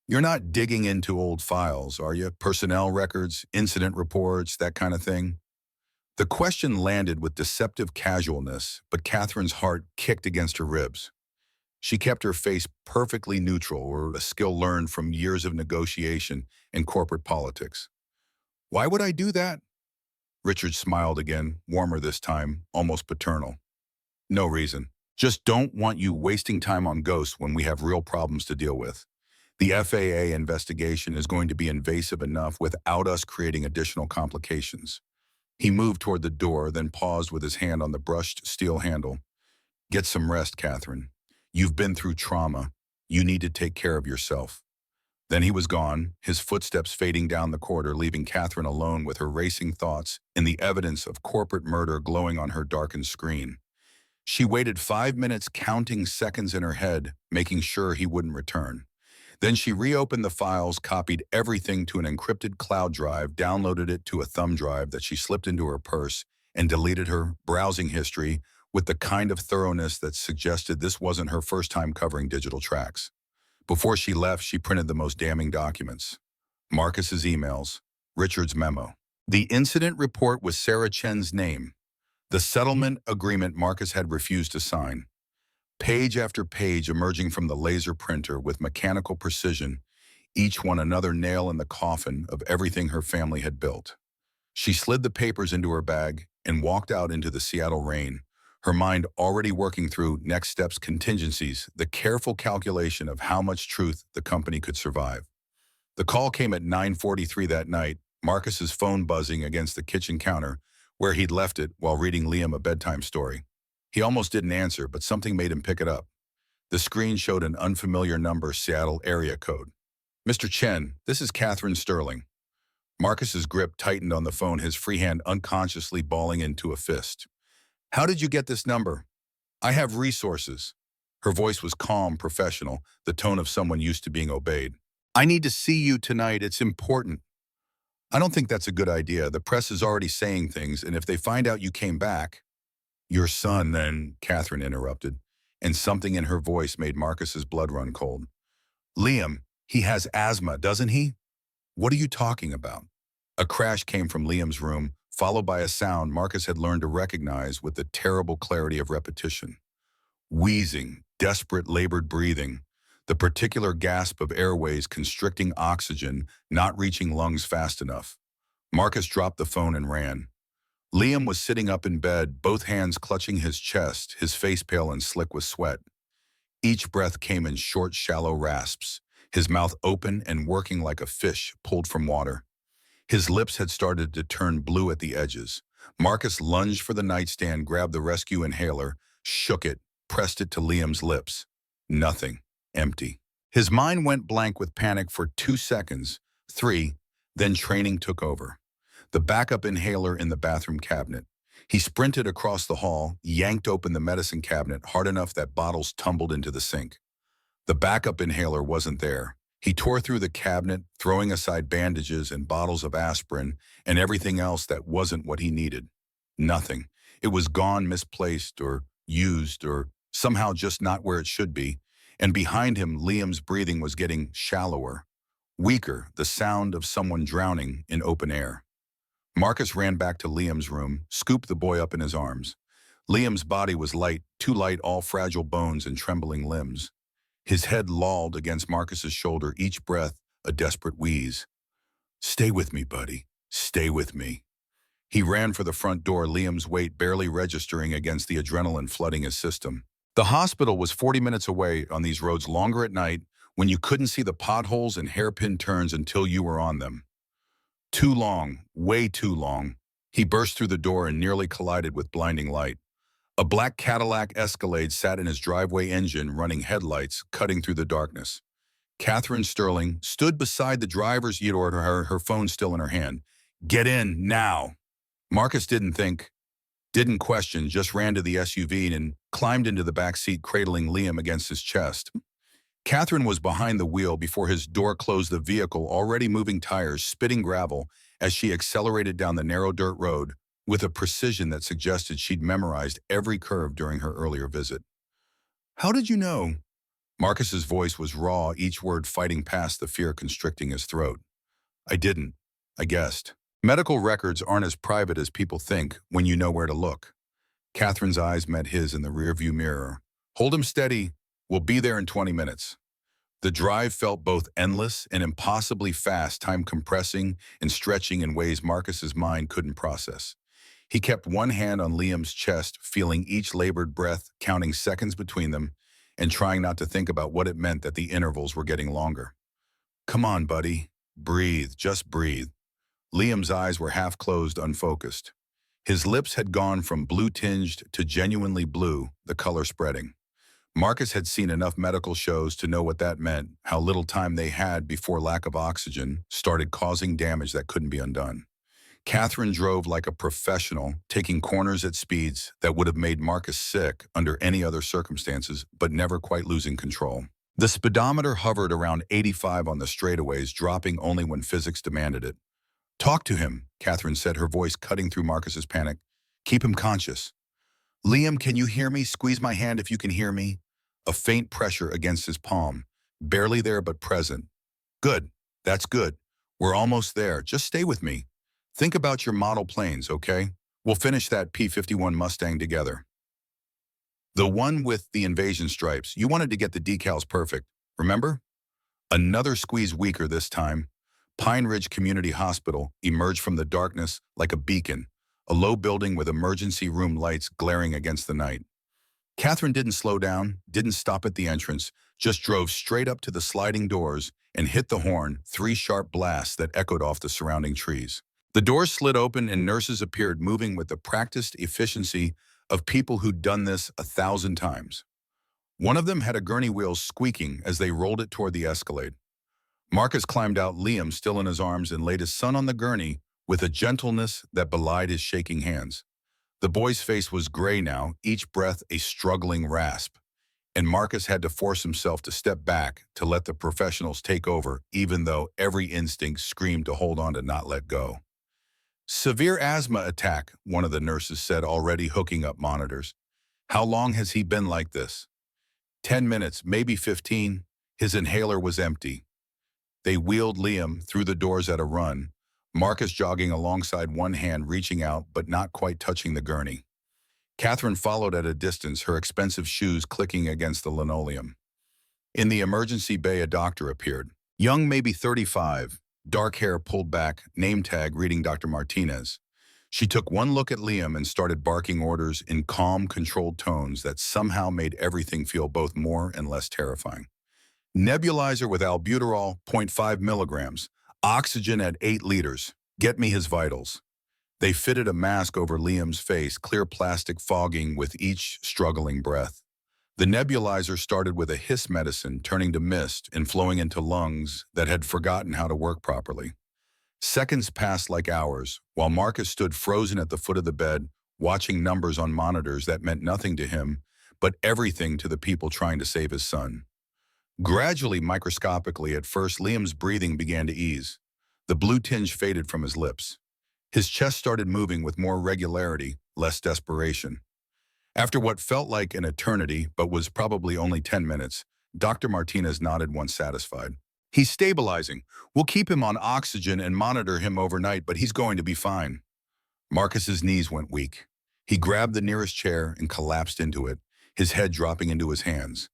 You're not digging into old files, are you? Personnel records, incident reports, that kind of thing? The question landed with deceptive casualness, but Catherine's heart kicked against her ribs. She kept her face perfectly neutral, or a skill learned from years of negotiation and corporate politics. Why would I do that? Richard smiled again, warmer this time, almost paternal. No reason. Just don't want you wasting time on ghosts when we have real problems to deal with. The FAA investigation is going to be invasive enough without us creating additional complications. He moved toward the door, then paused with his hand on the brushed steel handle. Get some rest, Catherine. You've been through trauma. You need to take care of yourself. Then he was gone, his footsteps fading down the corridor, leaving Catherine alone with her racing thoughts and the evidence of corporate murder glowing on her darkened screen. She waited 5 minutes, counting seconds in her head, making sure he wouldn't return. Then she reopened the files, copied everything to an encrypted cloud drive, downloaded it to a thumb drive that she slipped into her purse, and deleted her browsing history with the kind of thoroughness that suggested this wasn't her first time covering digital tracks. Before she left, she printed the most damning documents. Marcus's emails, Richard's memo. The incident report with Sarah Chen's name. The settlement agreement Marcus had refused to sign. Page after page emerging from the laser printer with mechanical precision, each one another nail in the coffin of everything her family had built. She slid the papers into her bag and walked out into the Seattle rain, her mind already working through next steps, contingencies, the careful calculation of how much truth the company could survive. The call came at 9:43 that night, Marcus's phone buzzing against the kitchen counter, where he'd left it while reading Liam a bedtime story. He almost didn't answer, but something made him pick it up. The screen showed an unfamiliar number, Seattle area code. Mr. Chen, this is Catherine Sterling. Marcus's grip tightened on the phone, his free hand unconsciously balling into a fist. How did you get this number? I have resources. Her voice was calm, professional, the tone of someone used to being obeyed. I need to see you tonight. It's important. I don't think that's a good idea. The press is already saying things, and if they find out you came back... Your son, then, Catherine interrupted, and something in her voice made Marcus's blood run cold. Liam, he has asthma, doesn't he? What are you talking about? A crash came from Liam's room, followed by a sound Marcus had learned to recognize with the terrible clarity of repetition. Wheezing, desperate labored breathing, the particular gasp of airways constricting oxygen, not reaching lungs fast enough. Marcus dropped the phone and ran. Liam was sitting up in bed, both hands clutching his chest, his face pale and slick with sweat. Each breath came in short, shallow rasps, his mouth open and working like a fish pulled from water. His lips had started to turn blue at the edges. Marcus lunged for the nightstand, grabbed the rescue inhaler, shook it, pressed it to Liam's lips. Nothing. Empty. His mind went blank with panic for 2 seconds, 3, then training took over. The backup inhaler in the bathroom cabinet. He sprinted across the hall, yanked open the medicine cabinet hard enough that bottles tumbled into the sink. The backup inhaler wasn't there. He tore through the cabinet, throwing aside bandages and bottles of aspirin and everything else that wasn't what he needed. Nothing. It was gone, misplaced, or used, or somehow just not where it should be. And behind him, Liam's breathing was getting shallower. Weaker, the sound of someone drowning in open air. Marcus ran back to Liam's room, scooped the boy up in his arms. Liam's body was light, too light, all fragile bones and trembling limbs. His head lolled against Marcus's shoulder, each breath a desperate wheeze. "Stay with me, buddy. Stay with me." He ran for the front door, Liam's weight barely registering against the adrenaline flooding his system. The hospital was 40 minutes away on these roads, longer at night, when you couldn't see the potholes and hairpin turns until you were on them. Too long, way too long. He burst through the door and nearly collided with blinding light. A black Cadillac Escalade sat in his driveway, engine running, headlights cutting through the darkness. Catherine Sterling stood beside the driver's seat, her phone still in her hand. "Get in, now." Marcus didn't think, didn't question, just ran to the SUV and climbed into the back seat, cradling Liam against his chest. Catherine was behind the wheel before his door closed, the vehicle already moving, tires spitting gravel as she accelerated down the narrow dirt road with a precision that suggested she'd memorized every curve during her earlier visit. "How did you know?" Marcus's voice was raw, each word fighting past the fear constricting his throat. "I didn't. I guessed. Medical records aren't as private as people think when you know where to look." Catherine's eyes met his in the rearview mirror. "Hold him steady. We'll be there in 20 minutes. The drive felt both endless and impossibly fast, time compressing and stretching in ways Marcus's mind couldn't process. He kept one hand on Liam's chest, feeling each labored breath, counting seconds between them, and trying not to think about what it meant that the intervals were getting longer. "Come on, buddy. Breathe. Just breathe." Liam's eyes were half closed, unfocused. His lips had gone from blue-tinged to genuinely blue, the color spreading. Marcus had seen enough medical shows to know what that meant, how little time they had before lack of oxygen started causing damage that couldn't be undone. Catherine drove like a professional, taking corners at speeds that would have made Marcus sick under any other circumstances, but never quite losing control. The speedometer hovered around 85 on the straightaways, dropping only when physics demanded it. "Talk to him," Catherine said, her voice cutting through Marcus's panic. "Keep him conscious." "Liam, can you hear me? Squeeze my hand if you can hear me." A faint pressure against his palm, barely there but present. "Good. That's good. We're almost there. Just stay with me. Think about your model planes, okay? We'll finish that P-51 Mustang together. The one with the invasion stripes. You wanted to get the decals perfect, remember?" Another squeeze, weaker this time. Pine Ridge Community Hospital emerged from the darkness like a beacon, a low building with emergency room lights glaring against the night. Catherine didn't slow down, didn't stop at the entrance, just drove straight up to the sliding doors and hit the horn, 3 sharp blasts that echoed off the surrounding trees. The doors slid open and nurses appeared, moving with the practiced efficiency of people who'd done this 1,000 times. One of them had a gurney wheel squeaking as they rolled it toward the Escalade. Marcus climbed out, Liam still in his arms, and laid his son on the gurney with a gentleness that belied his shaking hands. The boy's face was gray now, each breath a struggling rasp, and Marcus had to force himself to step back to let the professionals take over, even though every instinct screamed to hold on, to not let go. "Severe asthma attack," one of the nurses said, already hooking up monitors. "How long has he been like this?" 10 minutes, maybe 15. His inhaler was empty. They wheeled Liam through the doors at a run, Marcus jogging alongside, one hand reaching out but not quite touching the gurney. Catherine followed at a distance, her expensive shoes clicking against the linoleum. In the emergency bay, a doctor appeared. Young, maybe 35, dark hair pulled back, name tag reading Dr. Martinez. She took one look at Liam and started barking orders in calm, controlled tones that somehow made everything feel both more and less terrifying. "Nebulizer with albuterol, 0.5 milligrams. Oxygen at 8 liters. Get me his vitals." They fitted a mask over Liam's face, clear plastic fogging with each struggling breath. The nebulizer started with a hiss medicine, turning to mist and flowing into lungs that had forgotten how to work properly. Seconds passed like hours, while Marcus stood frozen at the foot of the bed, watching numbers on monitors that meant nothing to him, but everything to the people trying to save his son. Gradually, microscopically at first, Liam's breathing began to ease. The blue tinge faded from his lips. His chest started moving with more regularity, less desperation. After what felt like an eternity, but was probably only 10 minutes, Dr. Martinez nodded once satisfied. He's stabilizing. We'll keep him on oxygen and monitor him overnight, but he's going to be fine. Marcus's knees went weak. He grabbed the nearest chair and collapsed into it, his head dropping into his hands.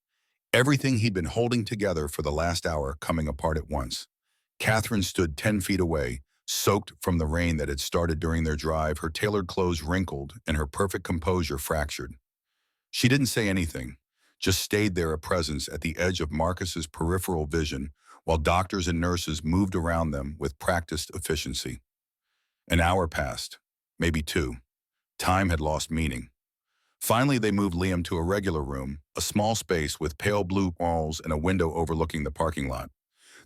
Everything he'd been holding together for the last hour coming apart at once. Catherine stood 10 feet away, soaked from the rain that had started during their drive, her tailored clothes wrinkled and her perfect composure fractured. She didn't say anything, just stayed there, a presence at the edge of Marcus's peripheral vision, while doctors and nurses moved around them with practiced efficiency. An hour passed, maybe two. Time had lost meaning. Finally, they moved Liam to a regular room, a small space with pale blue walls and a window overlooking the parking lot.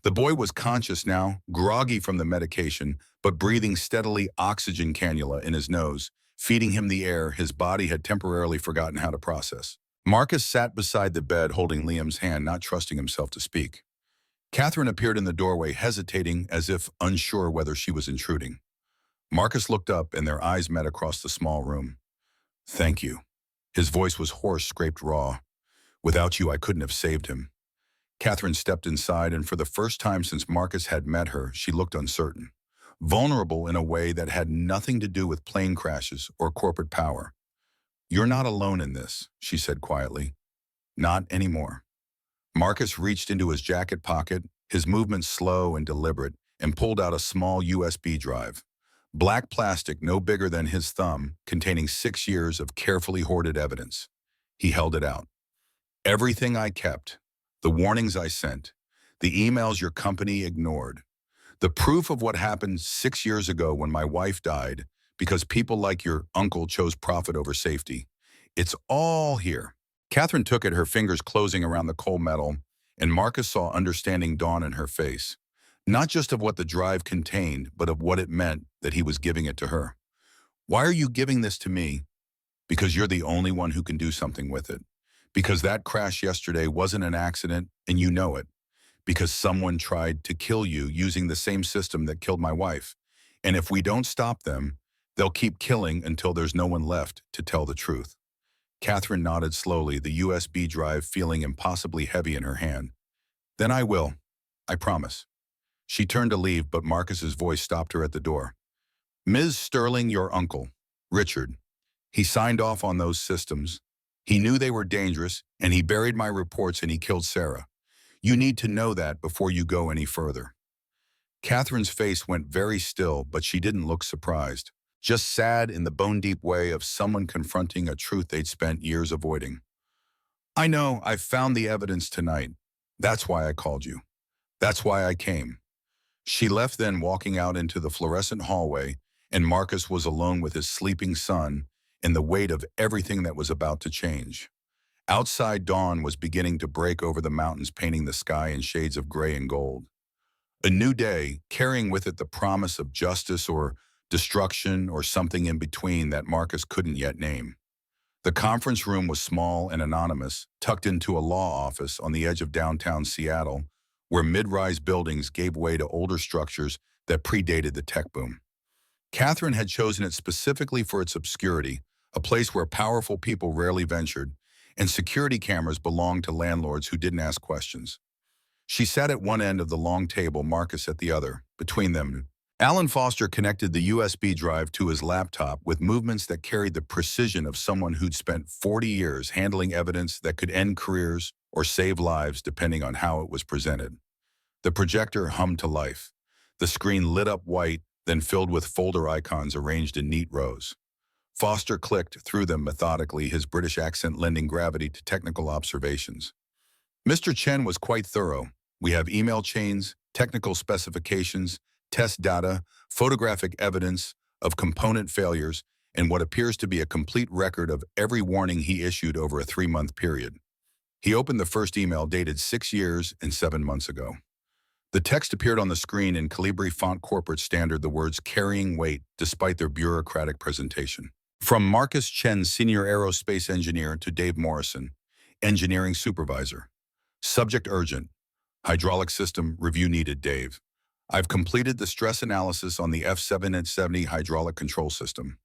The boy was conscious now, groggy from the medication, but breathing steadily, oxygen cannula in his nose, feeding him the air his body had temporarily forgotten how to process. Marcus sat beside the bed holding Liam's hand, not trusting himself to speak. Catherine appeared in the doorway, hesitating as if unsure whether she was intruding. Marcus looked up and their eyes met across the small room. "Thank you." His voice was hoarse, scraped raw. "Without you, I couldn't have saved him." Catherine stepped inside, and for the first time since Marcus had met her, she looked uncertain, vulnerable in a way that had nothing to do with plane crashes or corporate power. "You're not alone in this," she said quietly. "Not anymore." Marcus reached into his jacket pocket, his movements slow and deliberate, and pulled out a small USB drive. Black plastic no bigger than his thumb, containing 6 years of carefully hoarded evidence. He held it out. "Everything I kept, the warnings I sent, the emails your company ignored, the proof of what happened 6 years ago when my wife died because people like your uncle chose profit over safety. It's all here." Catherine took it, her fingers closing around the cold metal, and Marcus saw understanding dawn in her face. Not just of what the drive contained, but of what it meant that he was giving it to her. "Why are you giving this to me?" "Because you're the only one who can do something with it. Because that crash yesterday wasn't an accident, and you know it. Because someone tried to kill you using the same system that killed my wife. And if we don't stop them, they'll keep killing until there's no one left to tell the truth." Catherine nodded slowly, the USB drive feeling impossibly heavy in her hand. "Then I will. I promise." She turned to leave, but Marcus's voice stopped her at the door. "Ms. Sterling, your uncle, Richard. He signed off on those systems. He knew they were dangerous, and he buried my reports and he killed Sarah. You need to know that before you go any further." Catherine's face went very still, but she didn't look surprised, just sad in the bone-deep way of someone confronting a truth they'd spent years avoiding. "I know, I've found the evidence tonight. That's why I called you. That's why I came." She left then, walking out into the fluorescent hallway, and Marcus was alone with his sleeping son and the weight of everything that was about to change. Outside, dawn was beginning to break over the mountains, painting the sky in shades of gray and gold. A new day, carrying with it the promise of justice or destruction or something in between that Marcus couldn't yet name. The conference room was small and anonymous, tucked into a law office on the edge of downtown Seattle, where mid-rise buildings gave way to older structures that predated the tech boom. Catherine had chosen it specifically for its obscurity, a place where powerful people rarely ventured, and security cameras belonged to landlords who didn't ask questions. She sat at one end of the long table, Marcus at the other. Between them, Alan Foster connected the USB drive to his laptop with movements that carried the precision of someone who'd spent 40 years handling evidence that could end careers or save lives depending on how it was presented. The projector hummed to life. The screen lit up white, then filled with folder icons arranged in neat rows. Foster clicked through them methodically, his British accent lending gravity to technical observations. Mr. Chen was quite thorough. "We have email chains, technical specifications, test data, photographic evidence of component failures, and what appears to be a complete record of every warning he issued over a 3-month period." He opened the first email, dated 6 years and 7 months ago. The text appeared on the screen in Calibri font, corporate standard, the words carrying weight despite their bureaucratic presentation. From Marcus Chen, senior aerospace engineer, to Dave Morrison, engineering supervisor. Subject urgent. Hydraulic system review needed, Dave. I've completed the stress analysis on the F770 hydraulic control system.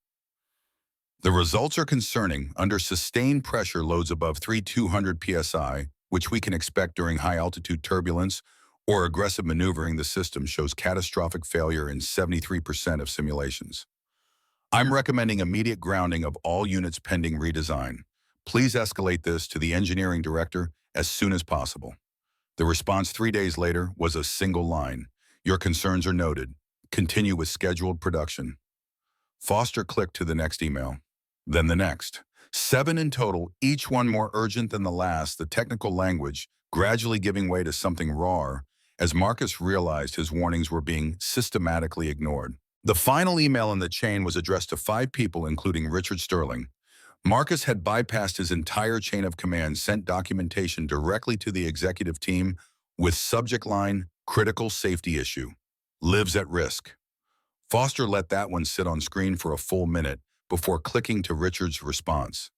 The results are concerning. Under sustained pressure, loads above 3,200 psi, which we can expect during high-altitude turbulence, or aggressive maneuvering the system shows catastrophic failure in 73% of simulations. I'm recommending immediate grounding of all units pending redesign. Please escalate this to the engineering director as soon as possible. The response 3 days later was a single line. Your concerns are noted. Continue with scheduled production. Foster clicked to the next email, then the next. 7 in total, each one more urgent than the last, the technical language gradually giving way to something rawer as Marcus realized his warnings were being systematically ignored. The final email in the chain was addressed to 5 people, including Richard Sterling. Marcus had bypassed his entire chain of command, sent documentation directly to the executive team with subject line, critical safety issue, lives at risk. Foster let that one sit on screen for a full minute before clicking to Richard's response.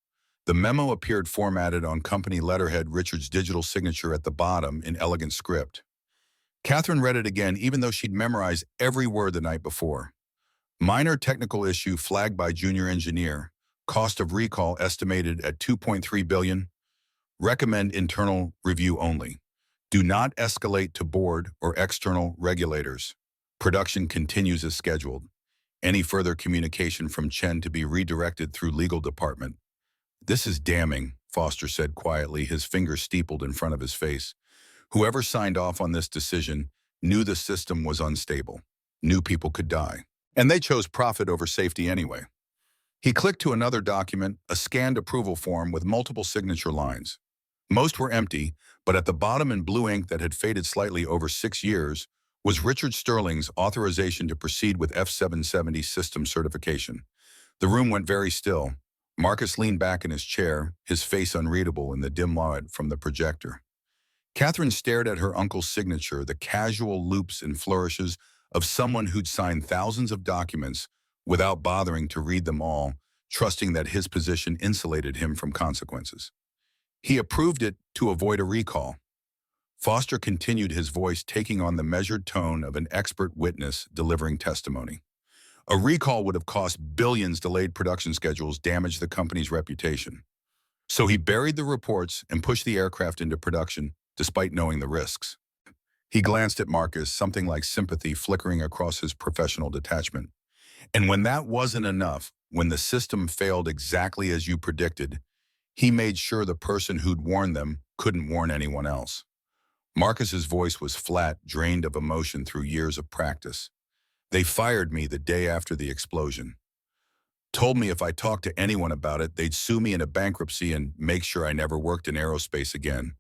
The memo appeared formatted on company letterhead, Richard's digital signature at the bottom in elegant script. Catherine read it again, even though she'd memorized every word the night before. Minor technical issue flagged by junior engineer. Cost of recall estimated at $2.3 billion. Recommend internal review only. Do not escalate to board or external regulators. Production continues as scheduled. Any further communication from Chen to be redirected through legal department. This is damning, Foster said quietly, his fingers steepled in front of his face. Whoever signed off on this decision knew the system was unstable, knew people could die, and they chose profit over safety anyway. He clicked to another document, a scanned approval form with multiple signature lines. Most were empty, but at the bottom in blue ink that had faded slightly over 6 years was Richard Sterling's authorization to proceed with F-770 system certification. The room went very still. Marcus leaned back in his chair, his face unreadable in the dim light from the projector. Catherine stared at her uncle's signature, the casual loops and flourishes of someone who'd signed thousands of documents without bothering to read them all, trusting that his position insulated him from consequences. He approved it to avoid a recall. Foster continued, his voice taking on the measured tone of an expert witness delivering testimony. A recall would have cost billions, delayed production schedules, damaged the company's reputation. So he buried the reports and pushed the aircraft into production, despite knowing the risks. He glanced at Marcus, something like sympathy flickering across his professional detachment. And when that wasn't enough, when the system failed exactly as you predicted, he made sure the person who'd warned them couldn't warn anyone else. Marcus's voice was flat, drained of emotion through years of practice. They fired me the day after the explosion. Told me if I talked to anyone about it, they'd sue me into bankruptcy and make sure I never worked in aerospace again.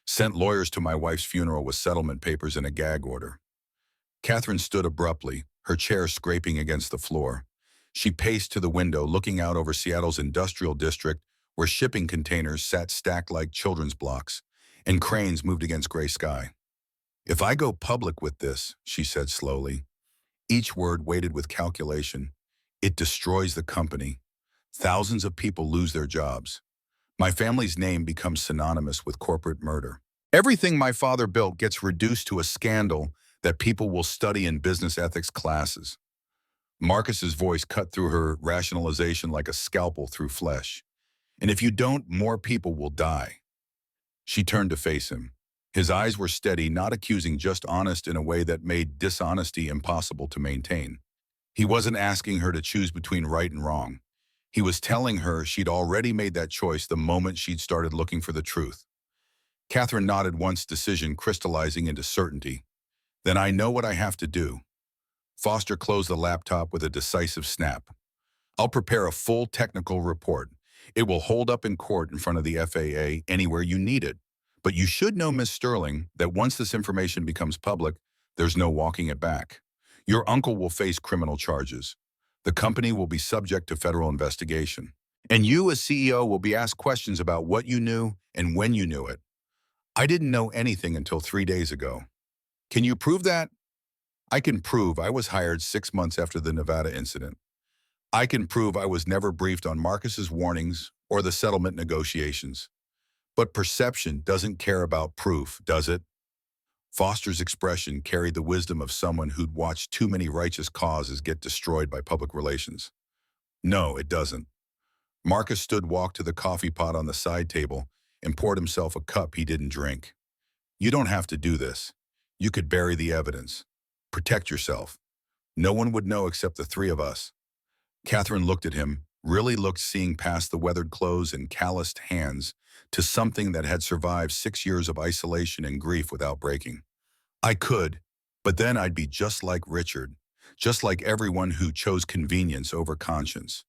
Sent lawyers to my wife's funeral with settlement papers and a gag order. Catherine stood abruptly, her chair scraping against the floor. She paced to the window, looking out over Seattle's industrial district, where shipping containers sat stacked like children's blocks, and cranes moved against gray sky. If I go public with this, she said slowly, each word weighted with calculation, it destroys the company. Thousands of people lose their jobs. My family's name becomes synonymous with corporate murder. Everything my father built gets reduced to a scandal that people will study in business ethics classes. Marcus's voice cut through her rationalization like a scalpel through flesh. And if you don't, more people will die. She turned to face him. His eyes were steady, not accusing, just honest in a way that made dishonesty impossible to maintain. He wasn't asking her to choose between right and wrong. He was telling her she'd already made that choice the moment she'd started looking for the truth. Catherine nodded once, decision crystallizing into certainty. Then I know what I have to do. Foster closed the laptop with a decisive snap. I'll prepare a full technical report. It will hold up in court in front of the FAA anywhere you need it. But you should know, Miss Sterling, that once this information becomes public, there's no walking it back. Your uncle will face criminal charges. The company will be subject to federal investigation. And you, as CEO, will be asked questions about what you knew and when you knew it. I didn't know anything until 3 days ago. Can you prove that? I can prove I was hired 6 months after the Nevada incident. I can prove I was never briefed on Marcus's warnings or the settlement negotiations. But perception doesn't care about proof, does it? Foster's expression carried the wisdom of someone who'd watched too many righteous causes get destroyed by public relations. No, it doesn't. Marcus walked to the coffee pot on the side table and poured himself a cup he didn't drink. You don't have to do this. You could bury the evidence. Protect yourself. No one would know except the three of us. Catherine looked at him, really looked, seeing past the weathered clothes and calloused hands to something that had survived 6 years of isolation and grief without breaking. I could, but then I'd be just like Richard, just like everyone who chose convenience over conscience.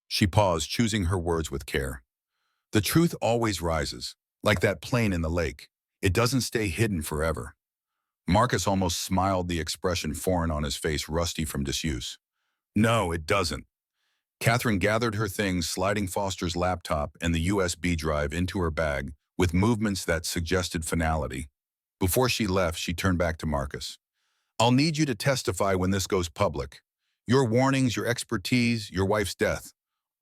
She paused, choosing her words with care. The truth always rises, like that plane in the lake. It doesn't stay hidden forever. Marcus almost smiled, the expression foreign on his face, rusty from disuse. No, it doesn't. Catherine gathered her things, sliding Foster's laptop and the USB drive into her bag with movements that suggested finality. Before she left, she turned back to Marcus. I'll need you to testify when this goes public. Your warnings, your expertise, your wife's death.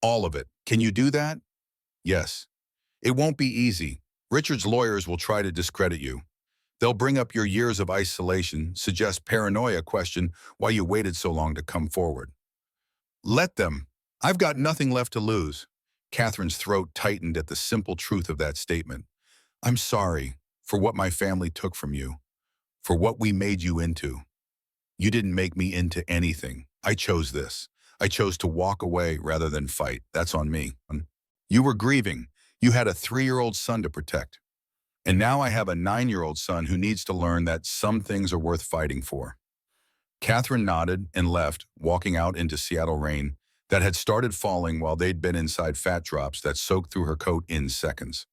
All of it. Can you do that? Yes. It won't be easy. Richard's lawyers will try to discredit you. They'll bring up your years of isolation, suggest paranoia, question why you waited so long to come forward. Let them. I've got nothing left to lose. Catherine's throat tightened at the simple truth of that statement. I'm sorry for what my family took from you, for what we made you into. You didn't make me into anything. I chose this. I chose to walk away rather than fight. That's on me. You were grieving. You had a 3-year-old son to protect. And now I have a 9-year-old son who needs to learn that some things are worth fighting for. Catherine nodded and left, walking out into Seattle rain that had started falling while they'd been inside fat drops that soaked through her coat in seconds.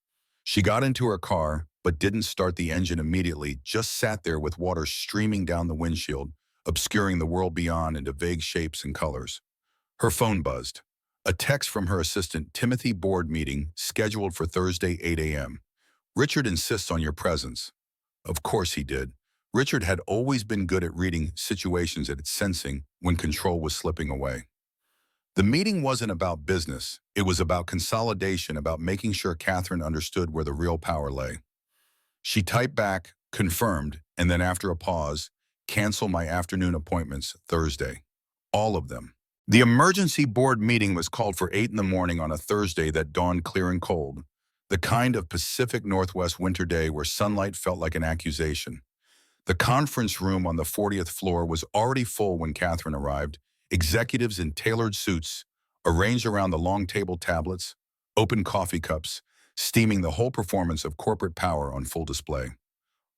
She got into her car, but didn't start the engine immediately, just sat there with water streaming down the windshield, obscuring the world beyond into vague shapes and colors. Her phone buzzed. A text from her assistant, Timothy, board meeting, scheduled for Thursday, 8 a.m. Richard insists on your presence. Of course he did. Richard had always been good at reading situations and sensing when control was slipping away. The meeting wasn't about business. It was about consolidation, about making sure Catherine understood where the real power lay. She typed back, confirmed, and then after a pause, cancel my afternoon appointments Thursday. All of them. The emergency board meeting was called for 8 in the morning on a Thursday that dawned clear and cold, the kind of Pacific Northwest winter day where sunlight felt like an accusation. The conference room on the 40th floor was already full when Catherine arrived, executives in tailored suits, arranged around the long table tablets, open coffee cups, steaming the whole performance of corporate power on full display.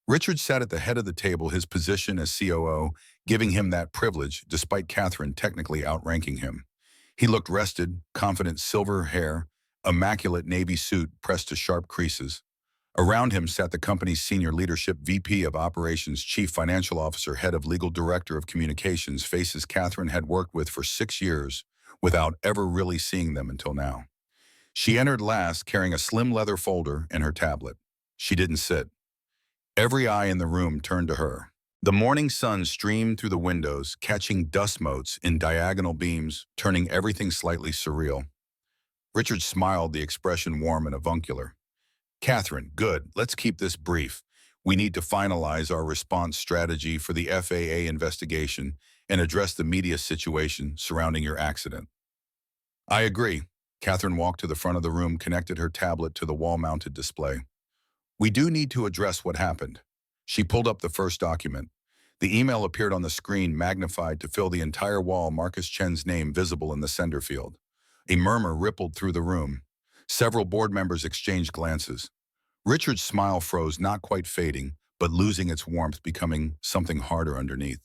Richard sat at the head of the table, his position as COO giving him that privilege, despite Catherine technically outranking him. He looked rested, confident, silver hair, immaculate navy suit pressed to sharp creases. Around him sat the company's senior leadership, VP of Operations, Chief Financial Officer, Head of Legal, Director of Communications, faces Catherine had worked with for 6 years without ever really seeing them until now. She entered last, carrying a slim leather folder and her tablet. She didn't sit. Every eye in the room turned to her. The morning sun streamed through the windows, catching dust motes in diagonal beams, turning everything slightly surreal. Richard smiled, the expression warm and avuncular. Catherine, good. Let's keep this brief. We need to finalize our response strategy for the FAA investigation and address the media situation surrounding your accident. I agree. Catherine walked to the front of the room, connected her tablet to the wall-mounted display. We do need to address what happened. She pulled up the first document. The email appeared on the screen, magnified to fill the entire wall, Marcus Chen's name visible in the sender field. A murmur rippled through the room. Several board members exchanged glances. Richard's smile froze, not quite fading, but losing its warmth, becoming something harder underneath.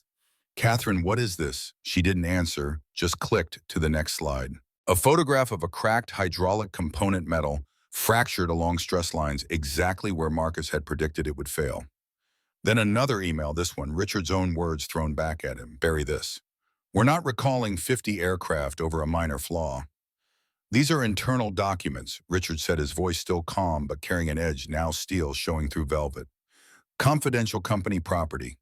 Catherine, what is this? She didn't answer, just clicked to the next slide. A photograph of a cracked hydraulic component metal, fractured along stress lines, exactly where Marcus had predicted it would fail. Then another email, this one, Richard's own words thrown back at him. Bury this. We're not recalling 50 aircraft over a minor flaw. These are internal documents, Richard said, his voice still calm but carrying an edge, now steel showing through velvet. Confidential company property.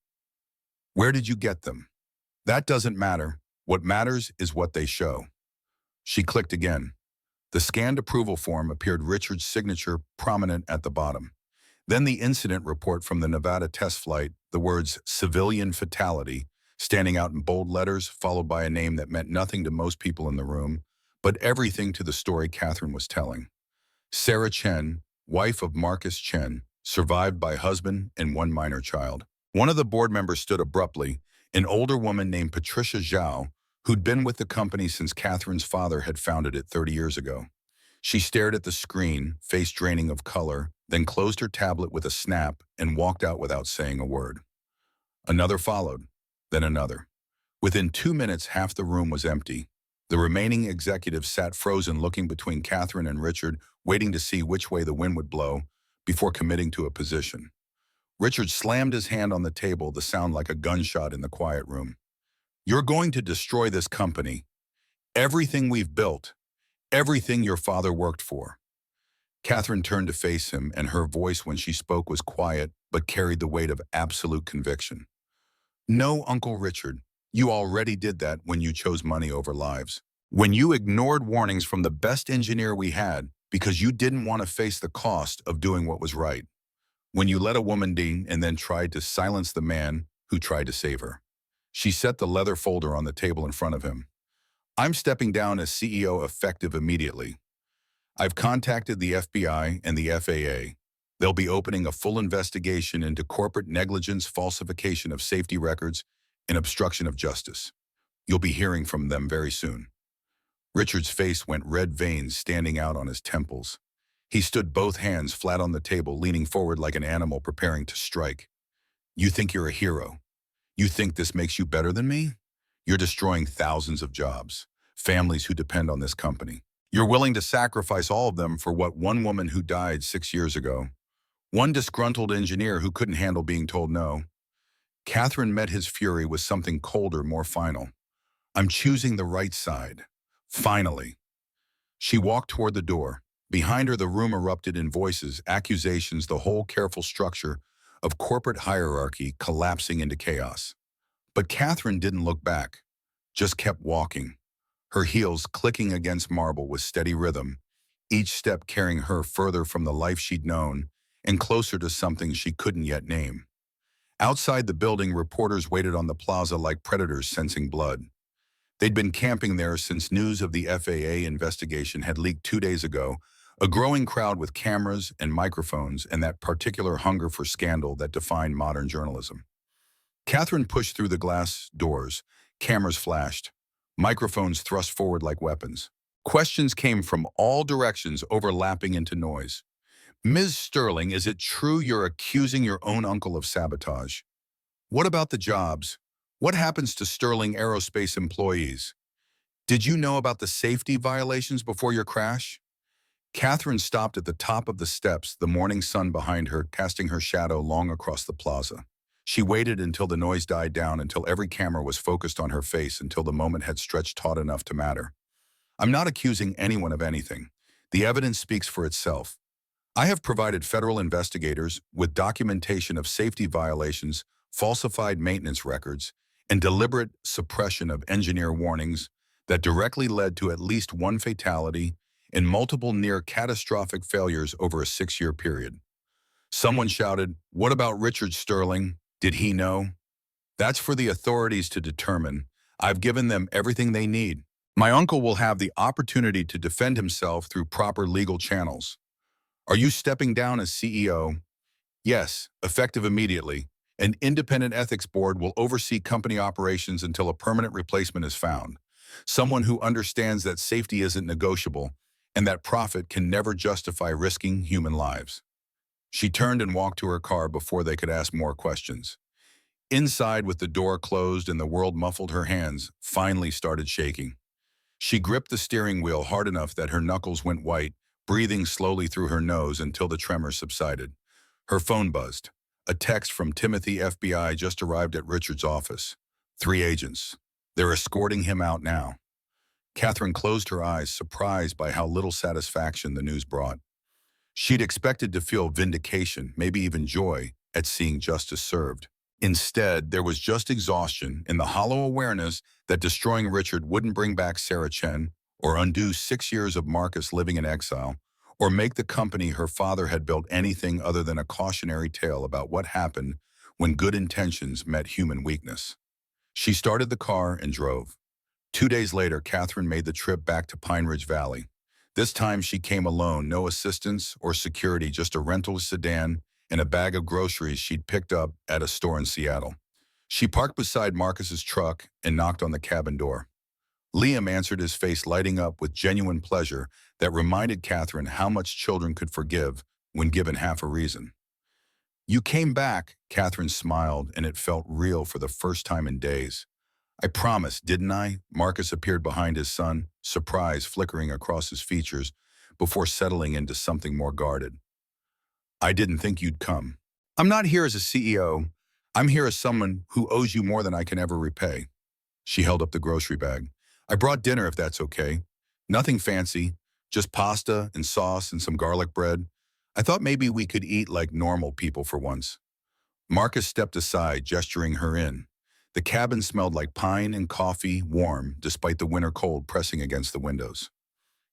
Where did you get them? That doesn't matter. What matters is what they show. She clicked again. The scanned approval form appeared, Richard's signature prominent at the bottom. Then the incident report from the Nevada test flight, the words civilian fatality, standing out in bold letters, followed by a name that meant nothing to most people in the room, but everything to the story Catherine was telling. Sarah Chen, wife of Marcus Chen, survived by husband and one minor child. One of the board members stood abruptly, an older woman named Patricia Zhao, who'd been with the company since Catherine's father had founded it 30 years ago. She stared at the screen, face draining of color, then closed her tablet with a snap and walked out without saying a word. Another followed, then another. Within 2 minutes, half the room was empty. The remaining executives sat frozen, looking between Catherine and Richard, waiting to see which way the wind would blow before committing to a position. Richard slammed his hand on the table, the sound like a gunshot in the quiet room. "You're going to destroy this company. Everything we've built. Everything your father worked for." Catherine turned to face him, and her voice when she spoke was quiet but carried the weight of absolute conviction. "No, Uncle Richard, you already did that when you chose money over lives. When you ignored warnings from the best engineer we had because you didn't want to face the cost of doing what was right. When you let a woman die and then tried to silence the man who tried to save her." She set the leather folder on the table in front of him. "I'm stepping down as CEO effective immediately. I've contacted the FBI and the FAA. They'll be opening a full investigation into corporate negligence, falsification of safety records, and obstruction of justice. You'll be hearing from them very soon." Richard's face went red, veins standing out on his temples. He stood both hands flat on the table, leaning forward like an animal preparing to strike. "You think you're a hero? You think this makes you better than me? You're destroying thousands of jobs, families who depend on this company. You're willing to sacrifice all of them for what, one woman who died 6 years ago? One disgruntled engineer who couldn't handle being told no?" Catherine met his fury with something colder, more final. "I'm choosing the right side. Finally." She walked toward the door. Behind her, the room erupted in voices, accusations, the whole careful structure of corporate hierarchy collapsing into chaos. But Catherine didn't look back, just kept walking, her heels clicking against marble with steady rhythm, each step carrying her further from the life she'd known and closer to something she couldn't yet name. Outside the building, reporters waited on the plaza like predators sensing blood. They'd been camping there since news of the FAA investigation had leaked 2 days ago, a growing crowd with cameras and microphones and that particular hunger for scandal that defined modern journalism. Catherine pushed through the glass doors. Cameras flashed. Microphones thrust forward like weapons. Questions came from all directions, overlapping into noise. "Ms. Sterling, is it true you're accusing your own uncle of sabotage? What about the jobs? What happens to Sterling Aerospace employees? Did you know about the safety violations before your crash?" Catherine stopped at the top of the steps, the morning sun behind her, casting her shadow long across the plaza. She waited until the noise died down, until every camera was focused on her face, until the moment had stretched taut enough to matter. "I'm not accusing anyone of anything. The evidence speaks for itself. I have provided federal investigators with documentation of safety violations, falsified maintenance records, and deliberate suppression of engineer warnings that directly led to at least one fatality and multiple near-catastrophic failures over a 6-year period." Someone shouted, "What about Richard Sterling? Did he know?" "That's for the authorities to determine. I've given them everything they need. My uncle will have the opportunity to defend himself through proper legal channels." "Are you stepping down as CEO?" "Yes, effective immediately. An independent ethics board will oversee company operations until a permanent replacement is found. Someone who understands that safety isn't negotiable and that profit can never justify risking human lives." She turned and walked to her car before they could ask more questions. Inside, with the door closed and the world muffled, her hands finally started shaking. She gripped the steering wheel hard enough that her knuckles went white, breathing slowly through her nose until the tremor subsided. Her phone buzzed. A text from Timothy, FBI, just arrived at Richard's office. 3 agents. They're escorting him out now. Catherine closed her eyes, surprised by how little satisfaction the news brought. She'd expected to feel vindication, maybe even joy, at seeing justice served. Instead, there was just exhaustion and the hollow awareness that destroying Richard wouldn't bring back Sarah Chen, or undo 6 years of Marcus living in exile, or make the company her father had built anything other than a cautionary tale about what happened when good intentions met human weakness. She started the car and drove. 2 days later, Catherine made the trip back to Pine Ridge Valley. This time she came alone, no assistance or security, just a rental sedan and a bag of groceries she'd picked up at a store in Seattle. She parked beside Marcus's truck and knocked on the cabin door. Liam answered, his face lighting up with genuine pleasure that reminded Catherine how much children could forgive when given half a reason. "You came back," Catherine smiled, and it felt real for the first time in days. "I promised, didn't I?" Marcus appeared behind his son, surprise flickering across his features before settling into something more guarded. "I didn't think you'd come. I'm not here as a CEO. I'm here as someone who owes you more than I can ever repay." She held up the grocery bag. "I brought dinner if that's okay. Nothing fancy, just pasta and sauce and some garlic bread. I thought maybe we could eat like normal people for once." Marcus stepped aside, gesturing her in. The cabin smelled like pine and coffee, warm, despite the winter cold pressing against the windows.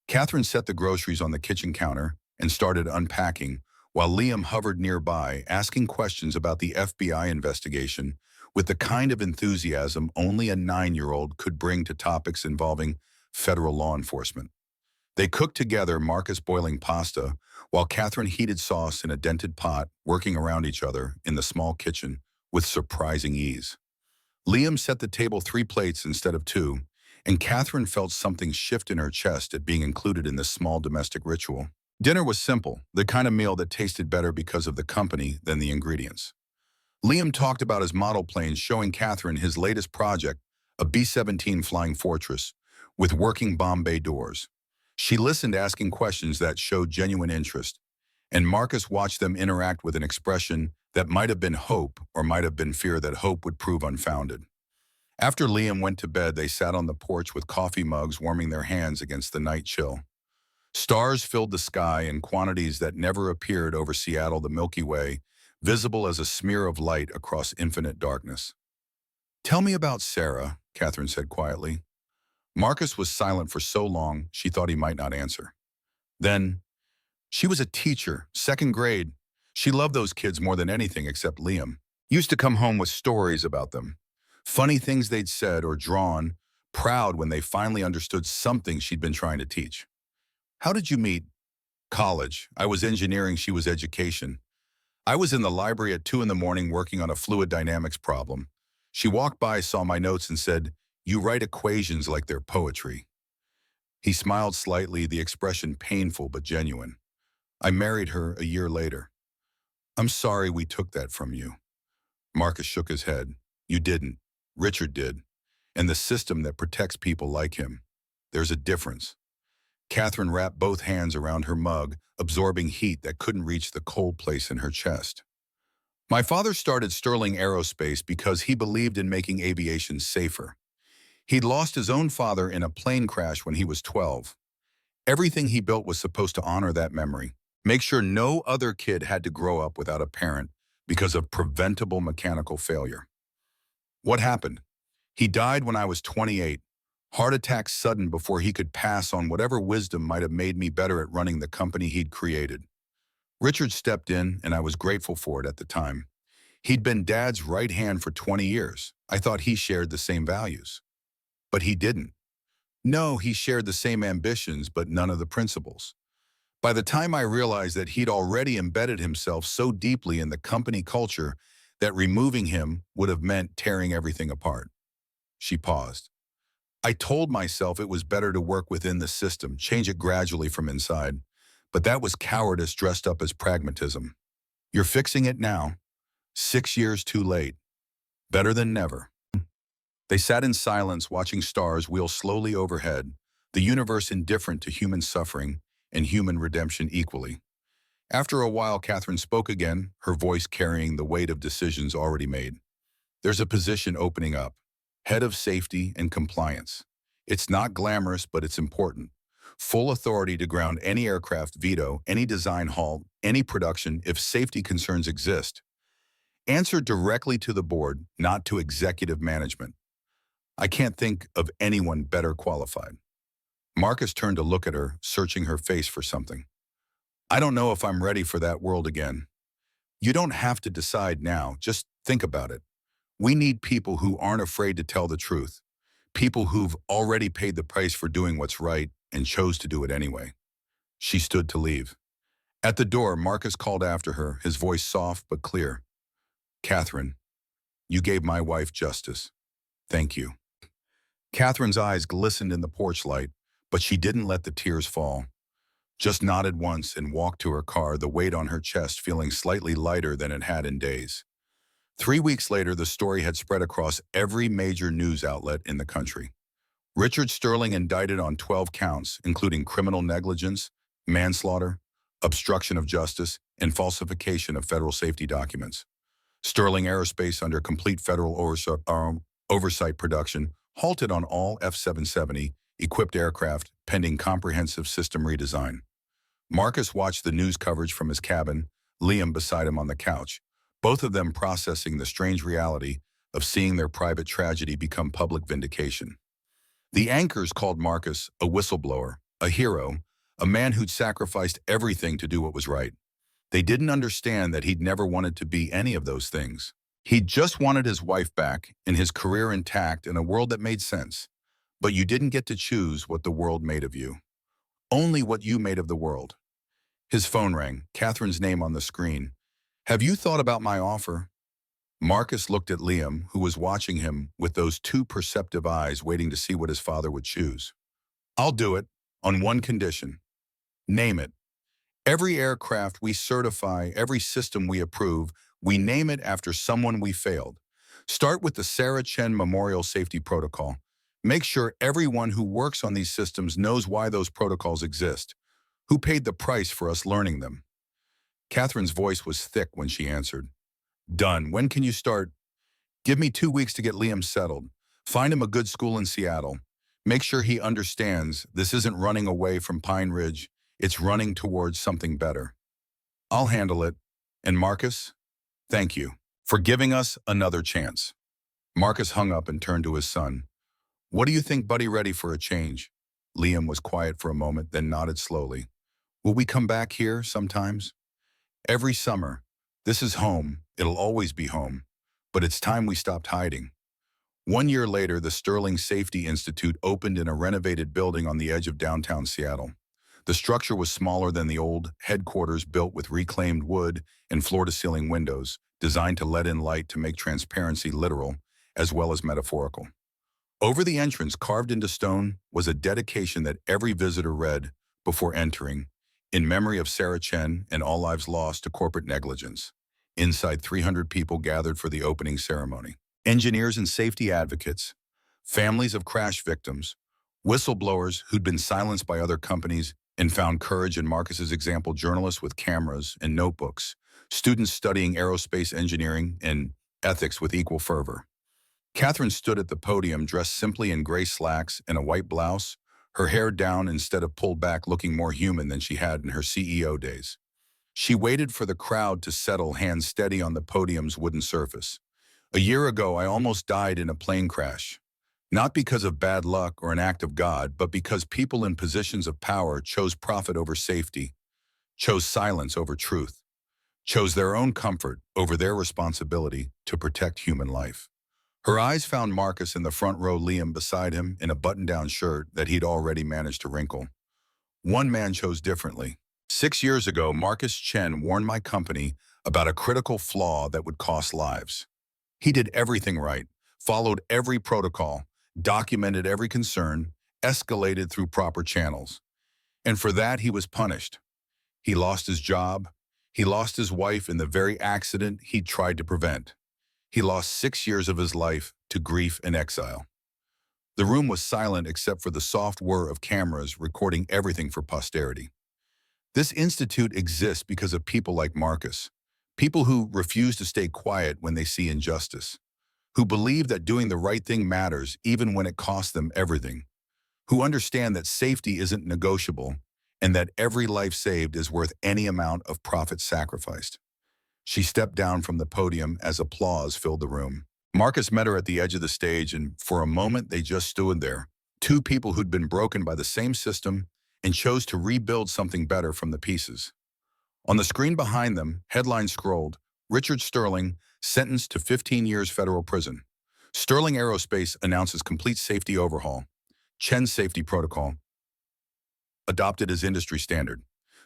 Catherine set the groceries on the kitchen counter and started unpacking, while Liam hovered nearby, asking questions about the FBI investigation with the kind of enthusiasm only a 9-year-old could bring to topics involving federal law enforcement. They cooked together, Marcus boiling pasta, while Catherine heated sauce in a dented pot, working around each other in the small kitchen with surprising ease. Liam set the table 3 plates instead of 2, and Catherine felt something shift in her chest at being included in this small domestic ritual. Dinner was simple, the kind of meal that tasted better because of the company than the ingredients. Liam talked about his model planes, showing Catherine his latest project, a B-17 Flying Fortress, with working bomb bay doors. She listened, asking questions that showed genuine interest, and Marcus watched them interact with an expression that might have been hope or might have been fear that hope would prove unfounded. After Liam went to bed, they sat on the porch with coffee mugs, warming their hands against the night chill. Stars filled the sky in quantities that never appeared over Seattle, the Milky Way, visible as a smear of light across infinite darkness. "Tell me about Sarah," Catherine said quietly. Marcus was silent for so long she thought he might not answer. Then, "She was a teacher, 2nd grade. She loved those kids more than anything except Liam. Used to come home with stories about them. Funny things they'd said or drawn, proud when they finally understood something she'd been trying to teach." "How did you meet?" "College. I was engineering, she was education. I was in the library at 2 in the morning working on a fluid dynamics problem. She walked by, saw my notes, and said, 'You write equations like they're poetry.'" He smiled slightly, the expression painful but genuine. "I married her a year later." "I'm sorry we took that from you." Marcus shook his head. "You didn't. Richard did. And the system that protects people like him. There's a difference." Catherine wrapped both hands around her mug, absorbing heat that couldn't reach the cold place in her chest. "My father started Sterling Aerospace because he believed in making aviation safer. He'd lost his own father in a plane crash when he was 12. Everything he built was supposed to honor that memory, make sure no other kid had to grow up without a parent because of preventable mechanical failure. What happened? He died when I was 28. Heart attack sudden before he could pass on whatever wisdom might have made me better at running the company he'd created. Richard stepped in, and I was grateful for it at the time. He'd been Dad's right hand for 20 years. I thought he shared the same values. But he didn't. No, he shared the same ambitions, but none of the principles. By the time I realized that he'd already embedded himself so deeply in the company culture that removing him would have meant tearing everything apart." She paused. "I told myself it was better to work within the system, change it gradually from inside. But that was cowardice dressed up as pragmatism. You're fixing it now. 6 years too late. Better than never." They sat in silence, watching stars wheel slowly overhead, the universe indifferent to human suffering and human redemption equally. After a while, Catherine spoke again, her voice carrying the weight of decisions already made. "There's a position opening up. Head of Safety and Compliance. It's not glamorous, but it's important. Full authority to ground any aircraft veto, any design halt, any production if safety concerns exist. Answer directly to the board, not to executive management. I can't think of anyone better qualified." Marcus turned to look at her, searching her face for something. "I don't know if I'm ready for that world again." "You don't have to decide now, just think about it. We need people who aren't afraid to tell the truth, people who've already paid the price for doing what's right and chose to do it anyway." She stood to leave. At the door, Marcus called after her, his voice soft but clear. Catherine, you gave my wife justice. Thank you. Catherine's eyes glistened in the porch light, but she didn't let the tears fall. Just nodded once and walked to her car, the weight on her chest feeling slightly lighter than it had in days. 3 weeks later, the story had spread across every major news outlet in the country. Richard Sterling indicted on 12 counts, including criminal negligence, manslaughter, obstruction of justice, and falsification of federal safety documents. Sterling Aerospace, under complete federal oversight production, halted on all F-770 equipped aircraft pending comprehensive system redesign. Marcus watched the news coverage from his cabin, Liam beside him on the couch, both of them processing the strange reality of seeing their private tragedy become public vindication. The anchors called Marcus a whistleblower, a hero, a man who'd sacrificed everything to do what was right. They didn't understand that he'd never wanted to be any of those things. He'd just wanted his wife back and his career intact in a world that made sense. But you didn't get to choose what the world made of you. Only what you made of the world. His phone rang, Catherine's name on the screen. Have you thought about my offer? Marcus looked at Liam, who was watching him with those two perceptive eyes waiting to see what his father would choose. I'll do it, on one condition. Name it. Every aircraft we certify, every system we approve, we name it after someone we failed. Start with the Sarah Chen Memorial Safety Protocol. Make sure everyone who works on these systems knows why those protocols exist, who paid the price for us learning them. Catherine's voice was thick when she answered. Done. When can you start? Give me 2 weeks to get Liam settled. Find him a good school in Seattle. Make sure he understands this isn't running away from Pine Ridge, it's running towards something better. I'll handle it. And Marcus, thank you for giving us another chance. Marcus hung up and turned to his son. What do you think, buddy? Ready for a change? Liam was quiet for a moment, then nodded slowly. Will we come back here sometimes? Every summer. This is home. It'll always be home. But it's time we stopped hiding. 1 year later, the Sterling Safety Institute opened in a renovated building on the edge of downtown Seattle. The structure was smaller than the old headquarters, built with reclaimed wood and floor-to-ceiling windows, designed to let in light to make transparency literal as well as metaphorical. Over the entrance, carved into stone, was a dedication that every visitor read before entering, in memory of Sarah Chen and all lives lost to corporate negligence. Inside, 300 people gathered for the opening ceremony. Engineers and safety advocates, families of crash victims, whistleblowers who'd been silenced by other companies and found courage in Marcus's example, journalists with cameras and notebooks, students studying aerospace engineering and ethics with equal fervor. Catherine stood at the podium dressed simply in gray slacks and a white blouse, her hair down instead of pulled back, looking more human than she had in her CEO days. She waited for the crowd to settle, hands steady on the podium's wooden surface. A year ago, I almost died in a plane crash. Not because of bad luck or an act of God, but because people in positions of power chose profit over safety, chose silence over truth, chose their own comfort over their responsibility to protect human life. Her eyes found Marcus in the front row, Liam beside him in a button-down shirt that he'd already managed to wrinkle. One man chose differently. 6 years ago, Marcus Chen warned my company about a critical flaw that would cost lives. He did everything right, followed every protocol, documented every concern, escalated through proper channels. And for that, he was punished. He lost his job. He lost his wife in the very accident he'd tried to prevent. He lost 6 years of his life to grief and exile. The room was silent except for the soft whir of cameras recording everything for posterity. This institute exists because of people like Marcus, people who refuse to stay quiet when they see injustice, who believe that doing the right thing matters even when it costs them everything, who understand that safety isn't negotiable and that every life saved is worth any amount of profit sacrificed. She stepped down from the podium as applause filled the room. Marcus met her at the edge of the stage, and for a moment they just stood there, two people who'd been broken by the same system and chose to rebuild something better from the pieces. On the screen behind them, headlines scrolled, Richard Sterling, sentenced to 15 years federal prison. Sterling Aerospace announces complete safety overhaul. Chen's safety protocol, adopted as industry standard.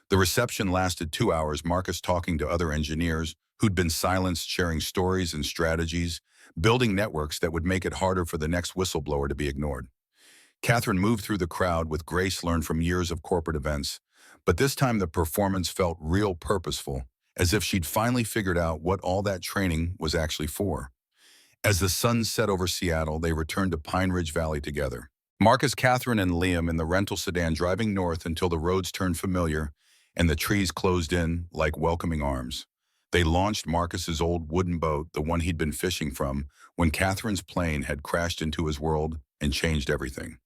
The reception lasted 2 hours, Marcus talking to other engineers who'd been silenced, sharing stories and strategies, building networks that would make it harder for the next whistleblower to be ignored. Catherine moved through the crowd with grace learned from years of corporate events, but this time the performance felt real purposeful, as if she'd finally figured out what all that training was actually for. As the sun set over Seattle, they returned to Pine Ridge Valley together. Marcus, Catherine, and Liam in the rental sedan driving north until the roads turned familiar and the trees closed in like welcoming arms. They launched Marcus's old wooden boat, the one he'd been fishing from, when Catherine's plane had crashed into his world and changed everything.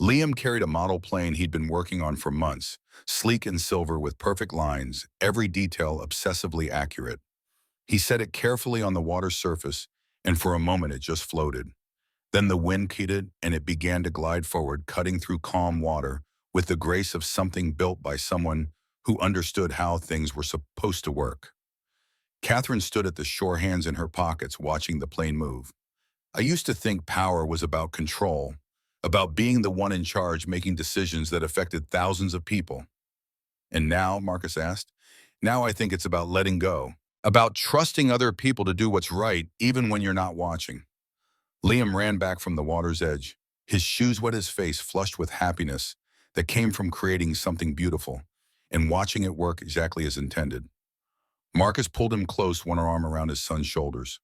Liam carried a model plane he'd been working on for months, sleek and silver with perfect lines, every detail obsessively accurate. He set it carefully on the water's surface, and for a moment it just floated. Then the wind heated, and it began to glide forward, cutting through calm water with the grace of something built by someone who understood how things were supposed to work. Catherine stood at the shore, hands in her pockets, watching the plane move. I used to think power was about control, about being the one in charge, making decisions that affected thousands of people. And now, Marcus asked, now I think it's about letting go, about trusting other people to do what's right, even when you're not watching. Liam ran back from the water's edge, his shoes wet, his face flushed with happiness that came from creating something beautiful and watching it work exactly as intended. Marcus pulled him close, one arm around his son's shoulders.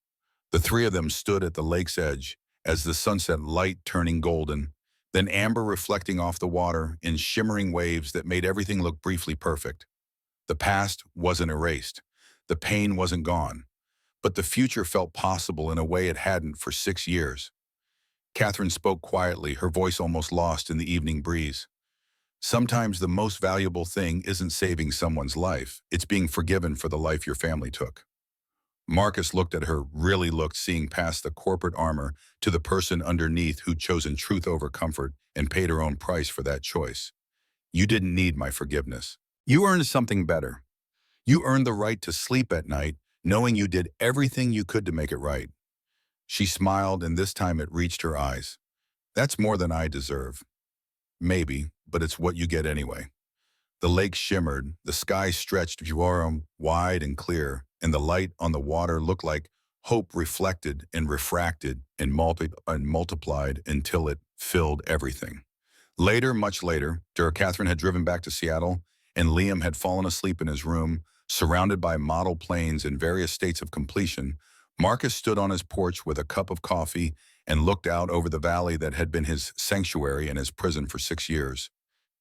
The three of them stood at the lake's edge as the sunset light turning golden, then amber reflecting off the water in shimmering waves that made everything look briefly perfect. The past wasn't erased. The pain wasn't gone. But the future felt possible in a way it hadn't for 6 years. Catherine spoke quietly, her voice almost lost in the evening breeze. Sometimes the most valuable thing isn't saving someone's life, it's being forgiven for the life your family took. Marcus looked at her, really looked, seeing past the corporate armor to the person underneath who'd chosen truth over comfort and paid her own price for that choice. You didn't need my forgiveness. You earned something better. You earned the right to sleep at night, knowing you did everything you could to make it right. She smiled, and this time it reached her eyes. That's more than I deserve. Maybe, but it's what you get anyway. The lake shimmered, the sky stretched wide and clear, and the light on the water looked like hope reflected and refracted and multiplied until it filled everything. Later, much later, Catherine had driven back to Seattle, and Liam had fallen asleep in his room, surrounded by model planes in various states of completion. Marcus stood on his porch with a cup of coffee and looked out over the valley that had been his sanctuary and his prison for 6 years.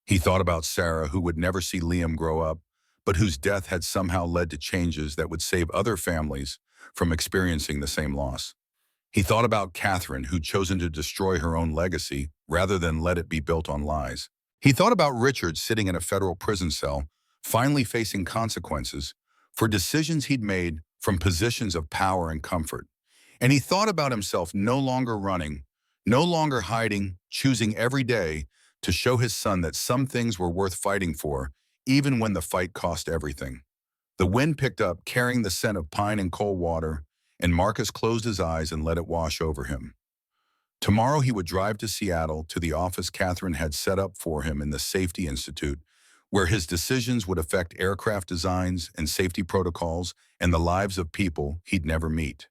He thought about Sarah, who would never see Liam grow up, but whose death had somehow led to changes that would save other families from experiencing the same loss. He thought about Catherine, who'd chosen to destroy her own legacy rather than let it be built on lies. He thought about Richard sitting in a federal prison cell, finally facing consequences for decisions he'd made from positions of power and comfort. And he thought about himself no longer running, no longer hiding, choosing every day to show his son that some things were worth fighting for, even when the fight cost everything. The wind picked up, carrying the scent of pine and cold water, and Marcus closed his eyes and let it wash over him. Tomorrow he would drive to Seattle, to the office Catherine had set up for him in the Safety Institute, where his decisions would affect aircraft designs and safety protocols and the lives of people he'd never meet.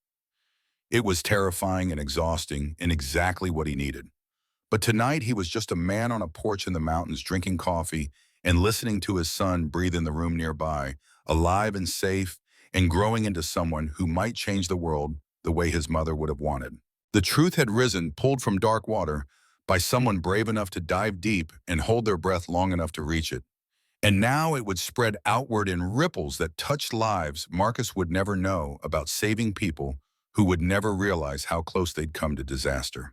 It was terrifying and exhausting, and exactly what he needed. But tonight he was just a man on a porch in the mountains, drinking coffee and listening to his son breathe in the room nearby, alive and safe, and growing into someone who might change the world the way his mother would have wanted. The truth had risen, pulled from dark water, by someone brave enough to dive deep and hold their breath long enough to reach it. And now it would spread outward in ripples that touched lives Marcus would never know about, saving people who would never realize how close they'd come to disaster.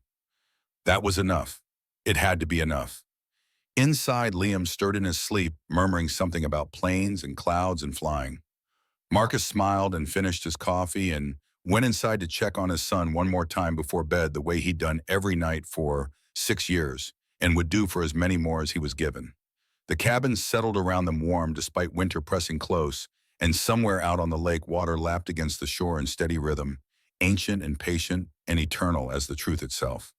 That was enough. It had to be enough. Inside, Liam stirred in his sleep, murmuring something about planes and clouds and flying. Marcus smiled and finished his coffee and went inside to check on his son one more time before bed, the way he'd done every night for 6 years and would do for as many more as he was given. The cabin settled around them warm despite winter pressing close, and somewhere out on the lake, water lapped against the shore in steady rhythm, ancient and patient and eternal as the truth itself.